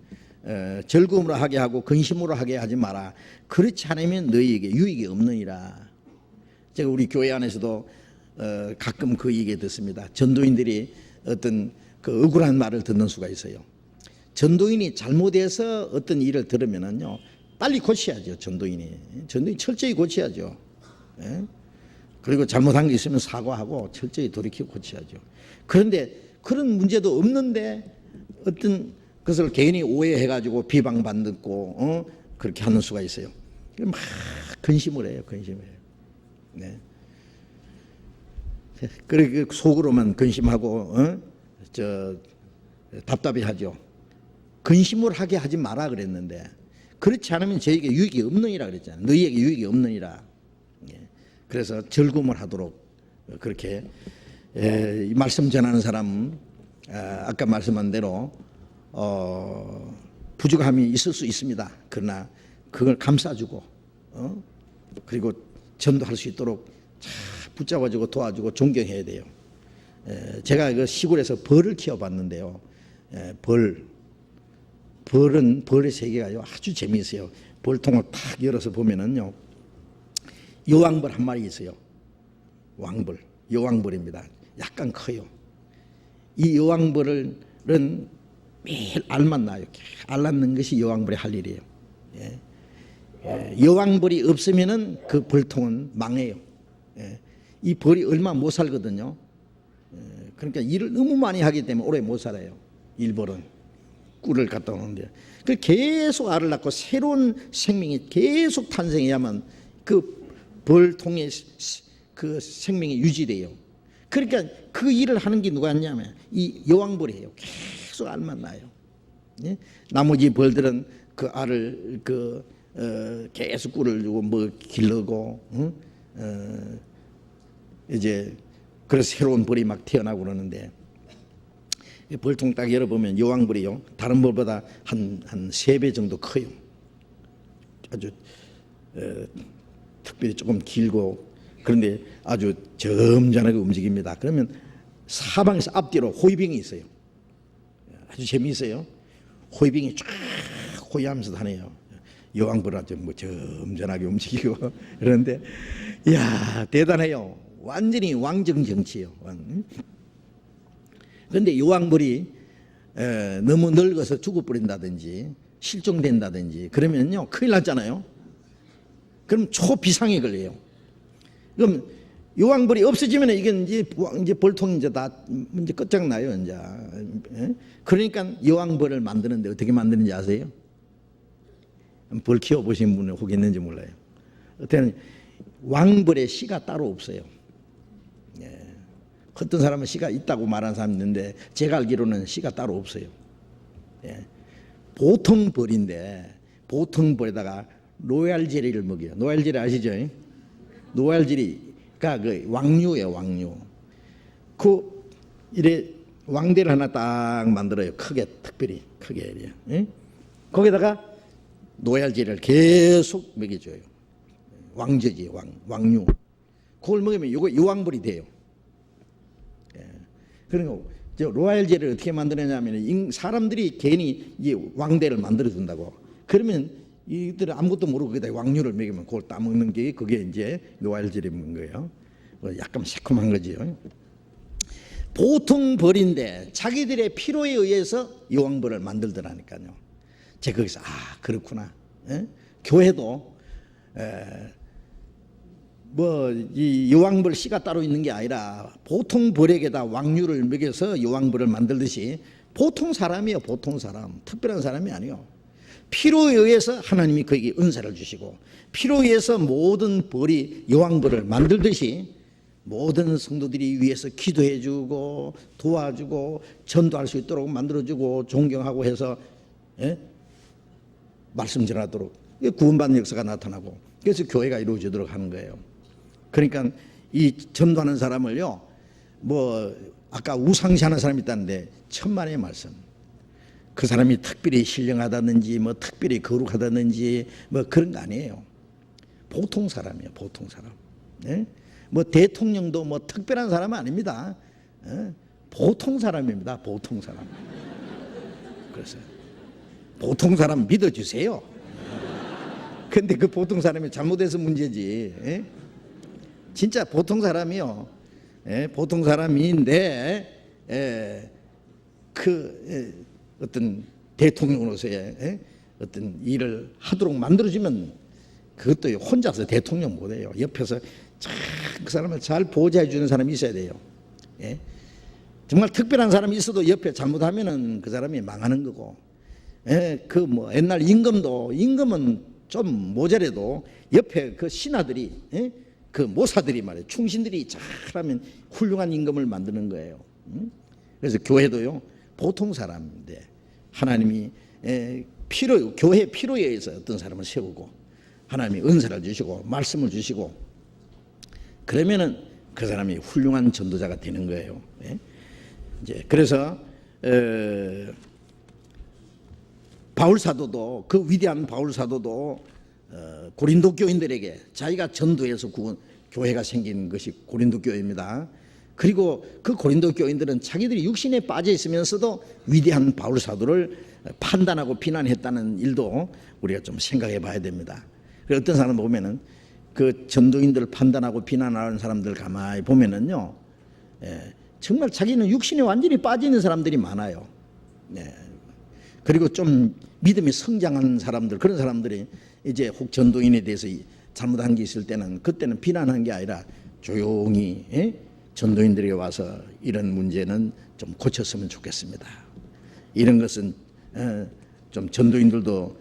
즐거움으로 하게 하고 근심으로 하게 하지 마라. 그렇지 않으면 너희에게 유익이 없느니라. 제가 우리 교회 안에서도 가끔 그 얘기 듣습니다. 전도인들이 어떤 그 억울한 말을 듣는 수가 있어요. 전도인이 잘못해서 어떤 일을 들으면은요, 빨리 고쳐야죠. 전도인이 철저히 고쳐야죠. 그리고 잘못한 게 있으면 사과하고 철저히 돌이켜 고쳐야죠. 그런데 그런 문제도 없는데 어떤 것을 개인이 오해해가지고 비방받고 그렇게 하는 수가 있어요. 막 근심을 해요. 네. 그렇게 속으로만 근심하고 답답해하죠. 근심을 하게 하지 마라 그랬는데 그렇지 않으면 저에게 유익이 없느니라 그랬잖아요. 너희에게 유익이 없느니라. 그래서 즐거움을 하도록 그렇게 이 말씀 전하는 사람 아까 말씀한 대로 부족함이 있을 수 있습니다. 그러나 그걸 감싸주고 그리고 전도할 수 있도록 참 붙잡아주고 도와주고 존경해야 돼요. 제가 그 시골에서 벌을 키워봤는데요. 벌의 세계가요 아주 재미있어요. 벌통을 탁 열어서 보면은요 여왕벌 한 마리 있어요. 왕벌, 여왕벌입니다. 약간 커요. 이 여왕벌은 매일 알만 나요. 알 낳는 것이 여왕벌의 할 일이에요. 여왕벌이 없으면은 그 벌통은 망해요. 이 벌이 얼마 못 살거든요. 그러니까 일을 너무 많이 하기 때문에 오래 못 살아요. 일벌은 꿀을 갖다 오는데 그 계속 알을 낳고 새로운 생명이 계속 탄생해야만 그 벌통의 그 생명이 유지돼요. 그러니까 그 일을 하는 게 누가 했냐면 이 여왕벌이에요. 계속 알만 낳아요. 나머지 벌들은 그 알을 계속 꿀을 주고 뭐 기르고 이제 그래서 새로운 벌이 막 태어나고 그러는데 벌통 딱 열어보면 여왕벌이요 다른 벌보다 한 3배 정도 커요. 아주 특별히 조금 길고 그런데 아주 점잖하게 움직입니다. 그러면 사방에서 앞뒤로 호위병이 있어요. 아주 재미있어요. 호위병이 쫙 호위하면서 다녀요. 여왕벌은 아주 뭐 점잖하게 움직이고 그런데 이야 대단해요. 완전히 왕정 정치예요. 그런데 여왕벌이 너무 늙어서 죽어버린다든지 실종된다든지 그러면요 큰일 났잖아요. 그럼 초비상에 걸려요. 그럼 여왕벌이 없어지면 이게 이제 벌통이 이제 다 이제 끝장나요. 이제 그러니까 여왕벌을 만드는데 어떻게 만드는지 아세요? 벌 키워 보신 분은 혹 있는지 몰라요. 어때는 왕벌의 씨가 따로 없어요. 어떤 사람은 씨가 있다고 말하는 사람이 있는데 제가 알기로는 씨가 따로 없어요. 보통 벌인데 보통 벌에다가 로얄 젤리를 먹여요. 로얄 젤리 아시죠? 로얄 젤리가 그 왕류예요. 왕류. 그 이래 왕대를 하나 딱 만들어요. 크게 특별히 크게 거기다가 로얄 젤리를 계속 먹여줘요. 왕저지 왕류. 그걸 먹으면 요거 여왕벌이 돼요. 그러니까 로얄 젤리를 어떻게 만드느냐면 사람들이 괜히 이 왕대를 만들어 준다고. 그러면 이들은 아무것도 모르고 거기다 왕류를 먹이면 그걸 따먹는 게 그게 이제 로얄 젤리 먹는 거예요. 약간 새콤한 거지요. 보통 벌인데 자기들의 필요에 의해서 여왕벌을 만들더라니까요. 제가 거기서 그렇구나. 교회도 뭐 이 여왕벌 씨가 따로 있는 게 아니라 보통 벌에게다 왕류를 먹여서 여왕벌을 만들듯이 보통 사람이에요. 보통 사람. 특별한 사람이 아니에요. 필요에 의해서 하나님이 그에게 은사를 주시고 필요에 의해서 모든 벌이 여왕벌을 만들듯이 모든 성도들이 위해서 기도해 주고 도와주고 전도할 수 있도록 만들어주고 존경하고 해서 말씀 전하도록 구원받는 역사가 나타나고 그래서 교회가 이루어지도록 하는 거예요. 그러니까 이 전도하는 사람을요 뭐 아까 우상시하는 사람이 있다는데 천만의 말씀. 그 사람이 특별히 신령하다든지 뭐 특별히 거룩하다든지 뭐 그런 거 아니에요. 보통 사람이에요. 보통 사람. 뭐 대통령도 뭐 특별한 사람은 아닙니다. 보통 사람입니다. 보통 사람. 그래서 보통 사람 믿어주세요. 근데 그 보통 사람이 잘못해서 문제지. 진짜 보통 사람이요. 보통 사람인데 어떤 대통령으로서의 어떤 일을 하도록 만들어주면 그것도 혼자서 대통령 못해요. 옆에서 그 사람을 잘 보좌해 주는 사람이 있어야 돼요. 정말 특별한 사람이 있어도 옆에 잘못하면은 그 사람이 망하는 거고. 그 뭐 옛날 임금은 좀 모자라도 옆에 그 신하들이 그 모사들이 말이에요. 충신들이 잘하면 훌륭한 임금을 만드는 거예요. 그래서 교회도요 보통 사람인데 하나님이 교회 필요에 의해서 어떤 사람을 세우고 하나님이 은사를 주시고 말씀을 주시고 그러면은 그 사람이 훌륭한 전도자가 되는 거예요. 이제 그래서 바울 사도도 그 위대한 바울 사도도 고린도 교인들에게 자기가 전도해서 교회가 생긴 것이 고린도 교회입니다. 그리고 그 고린도 교인들은 자기들이 육신에 빠져 있으면서도 위대한 바울 사도를 판단하고 비난했다는 일도 우리가 좀 생각해 봐야 됩니다. 어떤 사람 보면은 그 전도인들을 판단하고 비난하는 사람들 가만히 보면은요, 정말 자기는 육신에 완전히 빠져 있는 사람들이 많아요. 그리고 좀 믿음이 성장하는 사람들, 그런 사람들이 이제 혹 전도인에 대해서 잘못한 게 있을 때는 그때는 비난하는 게 아니라 조용히 전도인들이 와서 이런 문제는 좀 고쳤으면 좋겠습니다. 이런 것은 좀 전도인들도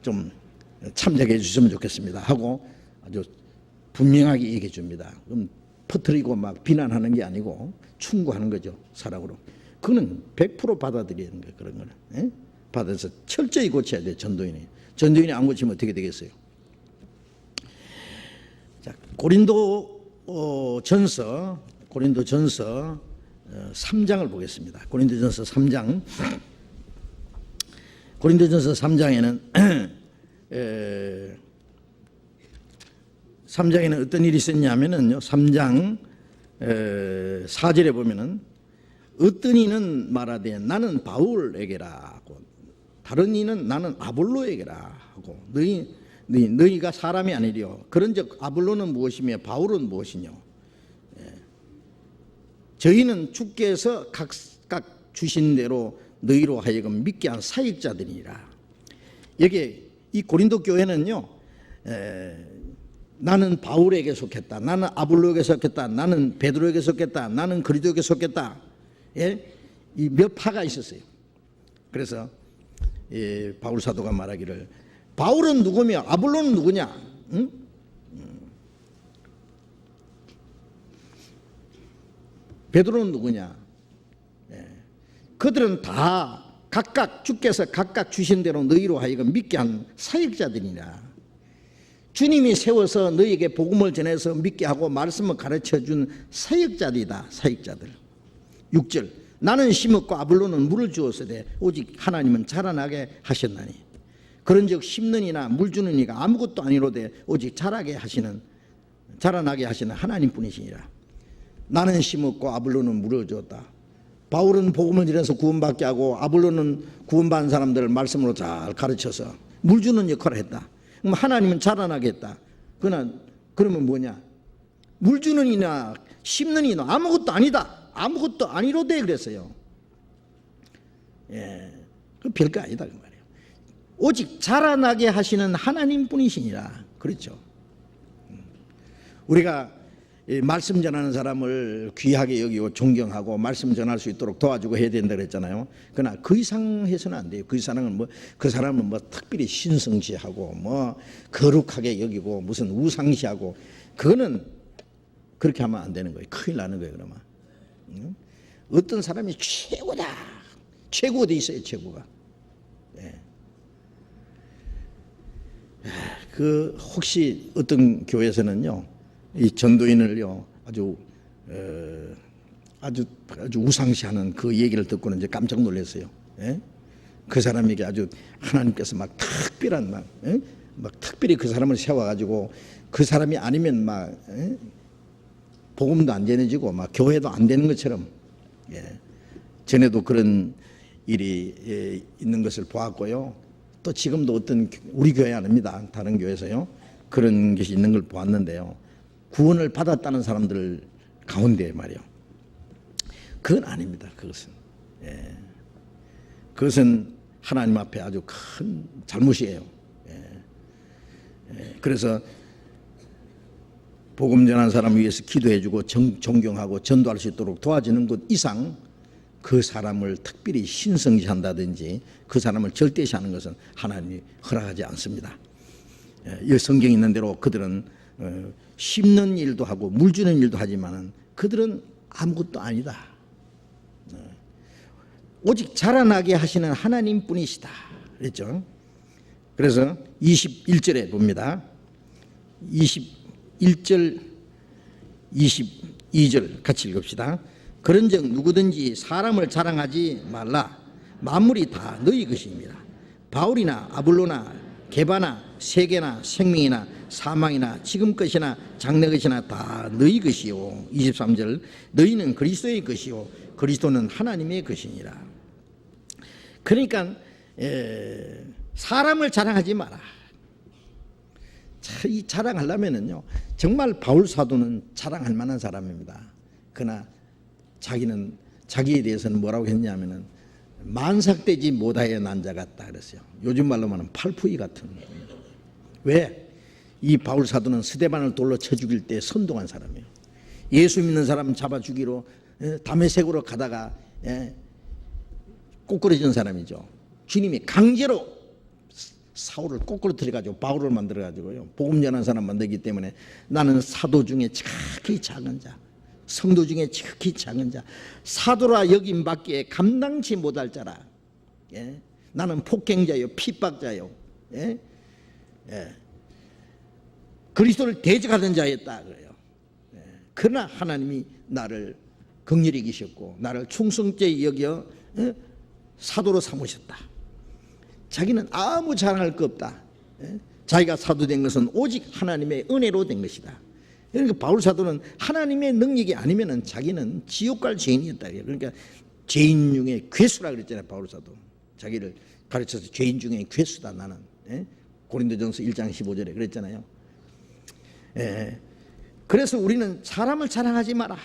좀 참작해 주셨으면 좋겠습니다 하고 아주 분명하게 얘기해 줍니다. 그럼 퍼뜨리고 막 비난하는 게 아니고 충고하는 거죠, 사랑으로. 그거는 100% 받아들이는 거예요. 그런 거는 받아서 철저히 고쳐야 돼요. 전도인이 안 고치면 어떻게 되겠어요? 자, 고린도전서 3장을 보겠습니다. 고린도전서 3장. 고린도전서 3장에는 3장에는 어떤 일이 있었냐면은요, 3장 4절에 보면은 어떤 이는 말하되 나는 바울에게라 하고 다른 이는 나는 아볼로에게라 하고 너희가 사람이 아니리요 그런즉 아볼로는 무엇이며 바울은 무엇이뇨? 저희는 주께서 각각 주신 대로 너희로 하여금 믿게 한 사역자들이라. 여기 이 고린도 교회는요, 나는 바울에게 속했다, 나는 아볼로에게 속했다, 나는 베드로에게 속했다, 나는 그리스도에게 속했다, 이 몇 파가 있었어요. 그래서 바울 사도가 말하기를 바울은 누구며 아볼로는 누구냐? 응? 베드로는 누구냐? 그들은 다 각각 주께서 각각 주신 대로 너희로 하여금 믿게 한 사역자들이라. 주님이 세워서 너희에게 복음을 전해서 믿게 하고 말씀을 가르쳐준 사역자들이다. 사역자들. 6절 나는 심었고 아볼로는 물을 주었으되 오직 하나님은 자라나게 하셨나니 그런즉 심는 이나 물 주는 이가 아무것도 아니로되 오직 자라나게 하시는 하나님뿐이시니라. 나는 심었고 아볼로는 물을 주었다. 바울은 복음을 전해서 구원받게 하고 아볼로는 구원받은 사람들을 말씀으로 잘 가르쳐서 물 주는 역할을 했다. 그럼 하나님은 자라나게 했다. 그러면 뭐냐? 물 주는 이나 심는 이나 아무것도 아니다. 아무것도 아니로되 그랬어요. 그 별거 아니다 그 말이에요. 오직 자라나게 하시는 하나님뿐이시니라. 그렇죠. 우리가 말씀 전하는 사람을 귀하게 여기고 존경하고 말씀 전할 수 있도록 도와주고 해야 된다 그랬잖아요. 그러나 그 이상 해서는 안 돼요. 그 사람은 특별히 신성시하고 거룩하게 여기고 무슨 우상시하고 그거는 그렇게 하면 안 되는 거예요. 큰일 나는 거예요. 그러면 어떤 사람이 최고다, 최고가 돼 있어요. 최고가. 그 혹시 어떤 교회에서는요, 이 전도인을요 아주 우상시하는 그 얘기를 듣고는 이제 깜짝 놀랐어요. 그 사람에게 아주 하나님께서 막 특별한 특별히 그 사람을 세워가지고 그 사람이 아니면 복음도 안 전해지고 교회도 안 되는 것처럼 전에도 그런 일이 있는 것을 보았고요. 또 지금도 어떤 우리 교회 아닙니다. 다른 교회에서요 그런 것이 있는 걸 보았는데요. 구원을 받았다는 사람들 가운데 말이요. 그건 아닙니다. 그것은 하나님 앞에 아주 큰 잘못이에요. 그래서 복음 전하는 사람을 위해서 기도해주고 존경하고 전도할 수 있도록 도와주는 것 이상 그 사람을 특별히 신성시한다든지 그 사람을 절대시하는 것은 하나님이 허락하지 않습니다. 이 성경에 있는 대로 그들은 심는 일도 하고 물 주는 일도 하지만 그들은 아무것도 아니다. 오직 자라나게 하시는 하나님뿐이시다 그랬죠. 그래서 21절에 봅니다. 21절 22절 같이 읽읍시다. 그런즉 누구든지 사람을 자랑하지 말라. 만물이 다 너희 것입니다. 바울이나 아볼로나 게바나 세계나 생명이나 사망이나 지금 것이나 장래 것이나 다 너희 것이요. 23절 너희는 그리스도의 것이요 그리스도는 하나님의 것이니라. 그러니까 사람을 자랑하지 마라. 이 자랑하려면은요, 정말 바울 사도는 자랑할 만한 사람입니다. 그러나 자기는 자기에 대해서는 뭐라고 했냐면은 만삭되지 못하여 난 자 같다 그랬어요. 요즘 말로 말하면 팔푸이 같은. 왜? 이 바울 사도는 스데반을 돌로 쳐 죽일 때 선동한 사람이에요. 예수 믿는 사람 잡아 죽이러 다메섹으로 가다가 꼬꾸라진 사람이죠. 주님이 강제로 사울을 거꾸로 들여가지고 바울을 만들어가지고요, 복음 전한 사람 만들기 때문에 나는 사도 중에 지극히 작은 자, 성도 중에 지극히 작은 자, 사도라 여김 받기에 감당치 못할 자라. 나는 폭행자요 핍박자요 그리스도를 대적하던 자였다 그래요. 그러나 하나님이 나를 긍휼히 여기셨고 나를 충성되이 여겨 사도로 삼으셨다. 자기는 아무 자랑할 거 없다. 자기가 사도 된 것은 오직 하나님의 은혜로 된 것이다. 그러니까 바울 사도는 하나님의 능력이 아니면은 자기는 지옥 갈 죄인이었다. 그러니까 죄인 중에 괴수라 그랬잖아요. 바울 사도 자기를 가르쳐서 죄인 중에 괴수다 나는. 고린도전서 1장 15절에 그랬잖아요. 그래서 우리는 사람을 자랑하지 마라.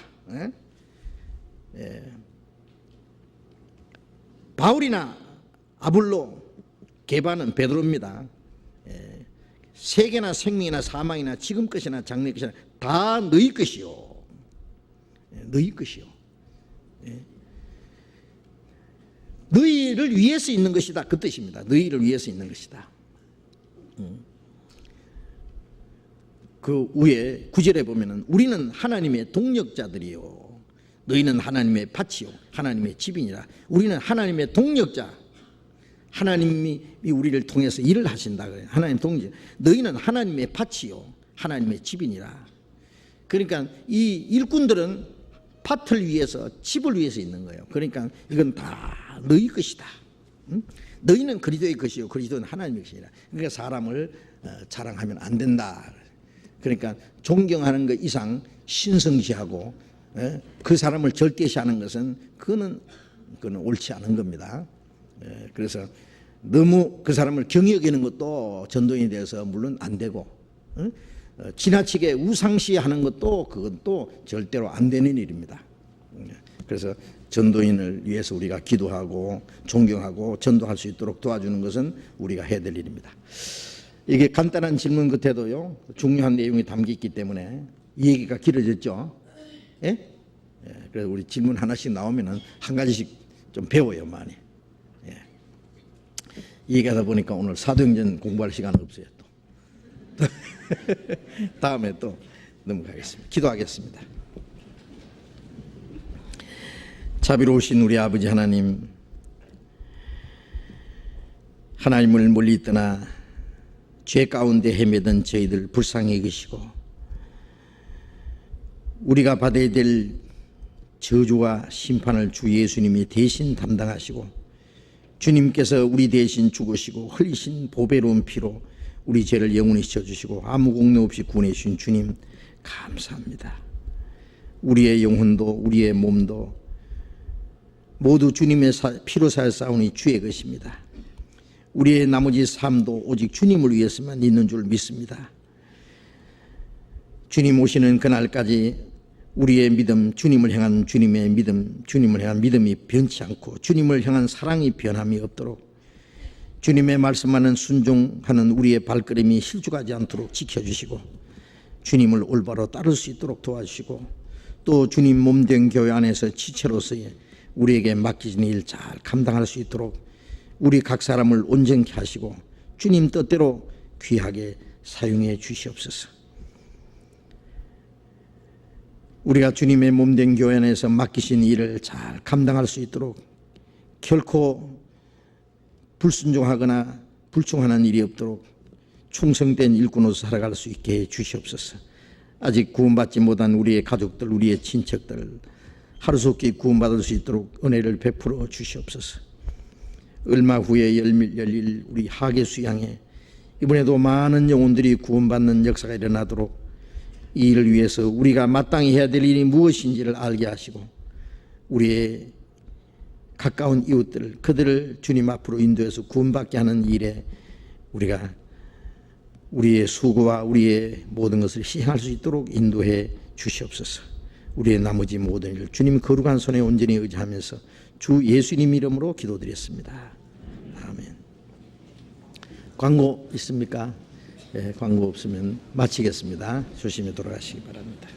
바울이나 아볼로, 게바는 베드로입니다. 세계나 생명이나 사망이나 지금 것이나 장래 것이나 다 너희 것이요. 너희 것이요. 너희를 위해서 있는 것이다 그 뜻입니다. 너희를 위해서 있는 것이다. 그 위에 9절에 보면은 우리는 하나님의 동력자들이요 너희는 하나님의 밭이요 하나님의 집이니라. 우리는 하나님의 동력자, 하나님이 우리를 통해서 일을 하신다 그래요. 하나님 동력. 너희는 하나님의 밭이요 하나님의 집이니라. 그러니까 이 일꾼들은 밭을 위해서, 집을 위해서 있는 거예요. 그러니까 이건 다 너희 것이다. 너희는 그리스도의 것이요 그리스도는 하나님의 것이니라. 그러니까 사람을 자랑하면 안 된다. 그러니까 존경하는 것 이상 신성시하고 그 사람을 절대시하는 것은 그거는 옳지 않은 겁니다. 그래서 너무 그 사람을 경히 여기는 것도 전도인에 대해서 물론 안 되고, 지나치게 우상시하는 것도 그건 또 절대로 안 되는 일입니다. 그래서 전도인을 위해서 우리가 기도하고 존경하고 전도할 수 있도록 도와주는 것은 우리가 해야 될 일입니다. 이게 간단한 질문 끝에도요 중요한 내용이 담겨 있기 때문에 이 얘기가 길어졌죠. 그래서 우리 질문 하나씩 나오면은 한 가지씩 좀 배워요 많이. 얘기하다 보니까 오늘 사도행전 공부할 시간 없어요 또. 다음에 또 넘어가겠습니다. 기도하겠습니다. 자비로우신 우리 아버지 하나님, 하나님을 멀리 떠나 죄 가운데 헤매던 저희들 불쌍히 여기시고 우리가 받아야 될 저주와 심판을 주 예수님이 대신 담당하시고 주님께서 우리 대신 죽으시고 흘리신 보배로운 피로 우리 죄를 영원히 씻어주시고 아무 공로 없이 구원해 주신 주님 감사합니다. 우리의 영혼도 우리의 몸도 모두 주님의 피로 사였사오니 주의 것입니다. 우리의 나머지 삶도 오직 주님을 위해서만 있는 줄 믿습니다. 주님 오시는 그날까지 우리의 믿음, 주님을 향한 주님의 믿음, 주님을 향한 믿음이 변치 않고 주님을 향한 사랑이 변함이 없도록 주님의 말씀하는 순종하는 우리의 발걸음이 실족하지 않도록 지켜주시고 주님을 올바로 따를 수 있도록 도와주시고 또 주님 몸된 교회 안에서 지체로서의 우리에게 맡기신 일 잘 감당할 수 있도록 우리 각 사람을 온전케 하시고 주님 뜻대로 귀하게 사용해 주시옵소서. 우리가 주님의 몸된 교회 안에서 맡기신 일을 잘 감당할 수 있도록 결코 불순종하거나 불충하는 일이 없도록 충성된 일꾼으로서 살아갈 수 있게 해 주시옵소서. 아직 구원받지 못한 우리의 가족들, 우리의 친척들 하루속히 구원받을 수 있도록 은혜를 베풀어 주시옵소서. 얼마 후에 열릴 우리 하계수 양의 이번에도 많은 영혼들이 구원받는 역사가 일어나도록 이 일을 위해서 우리가 마땅히 해야 될 일이 무엇인지를 알게 하시고 우리의 가까운 이웃들 그들을 주님 앞으로 인도해서 구원받게 하는 일에 우리가 우리의 수고와 우리의 모든 것을 희생할 수 있도록 인도해 주시옵소서. 우리의 나머지 모든 일 주님 거룩한 손에 온전히 의지하면서 주 예수님 이름으로 기도드렸습니다. 아멘. 광고 있습니까? 네, 광고 없으면 마치겠습니다. 조심히 돌아가시기 바랍니다.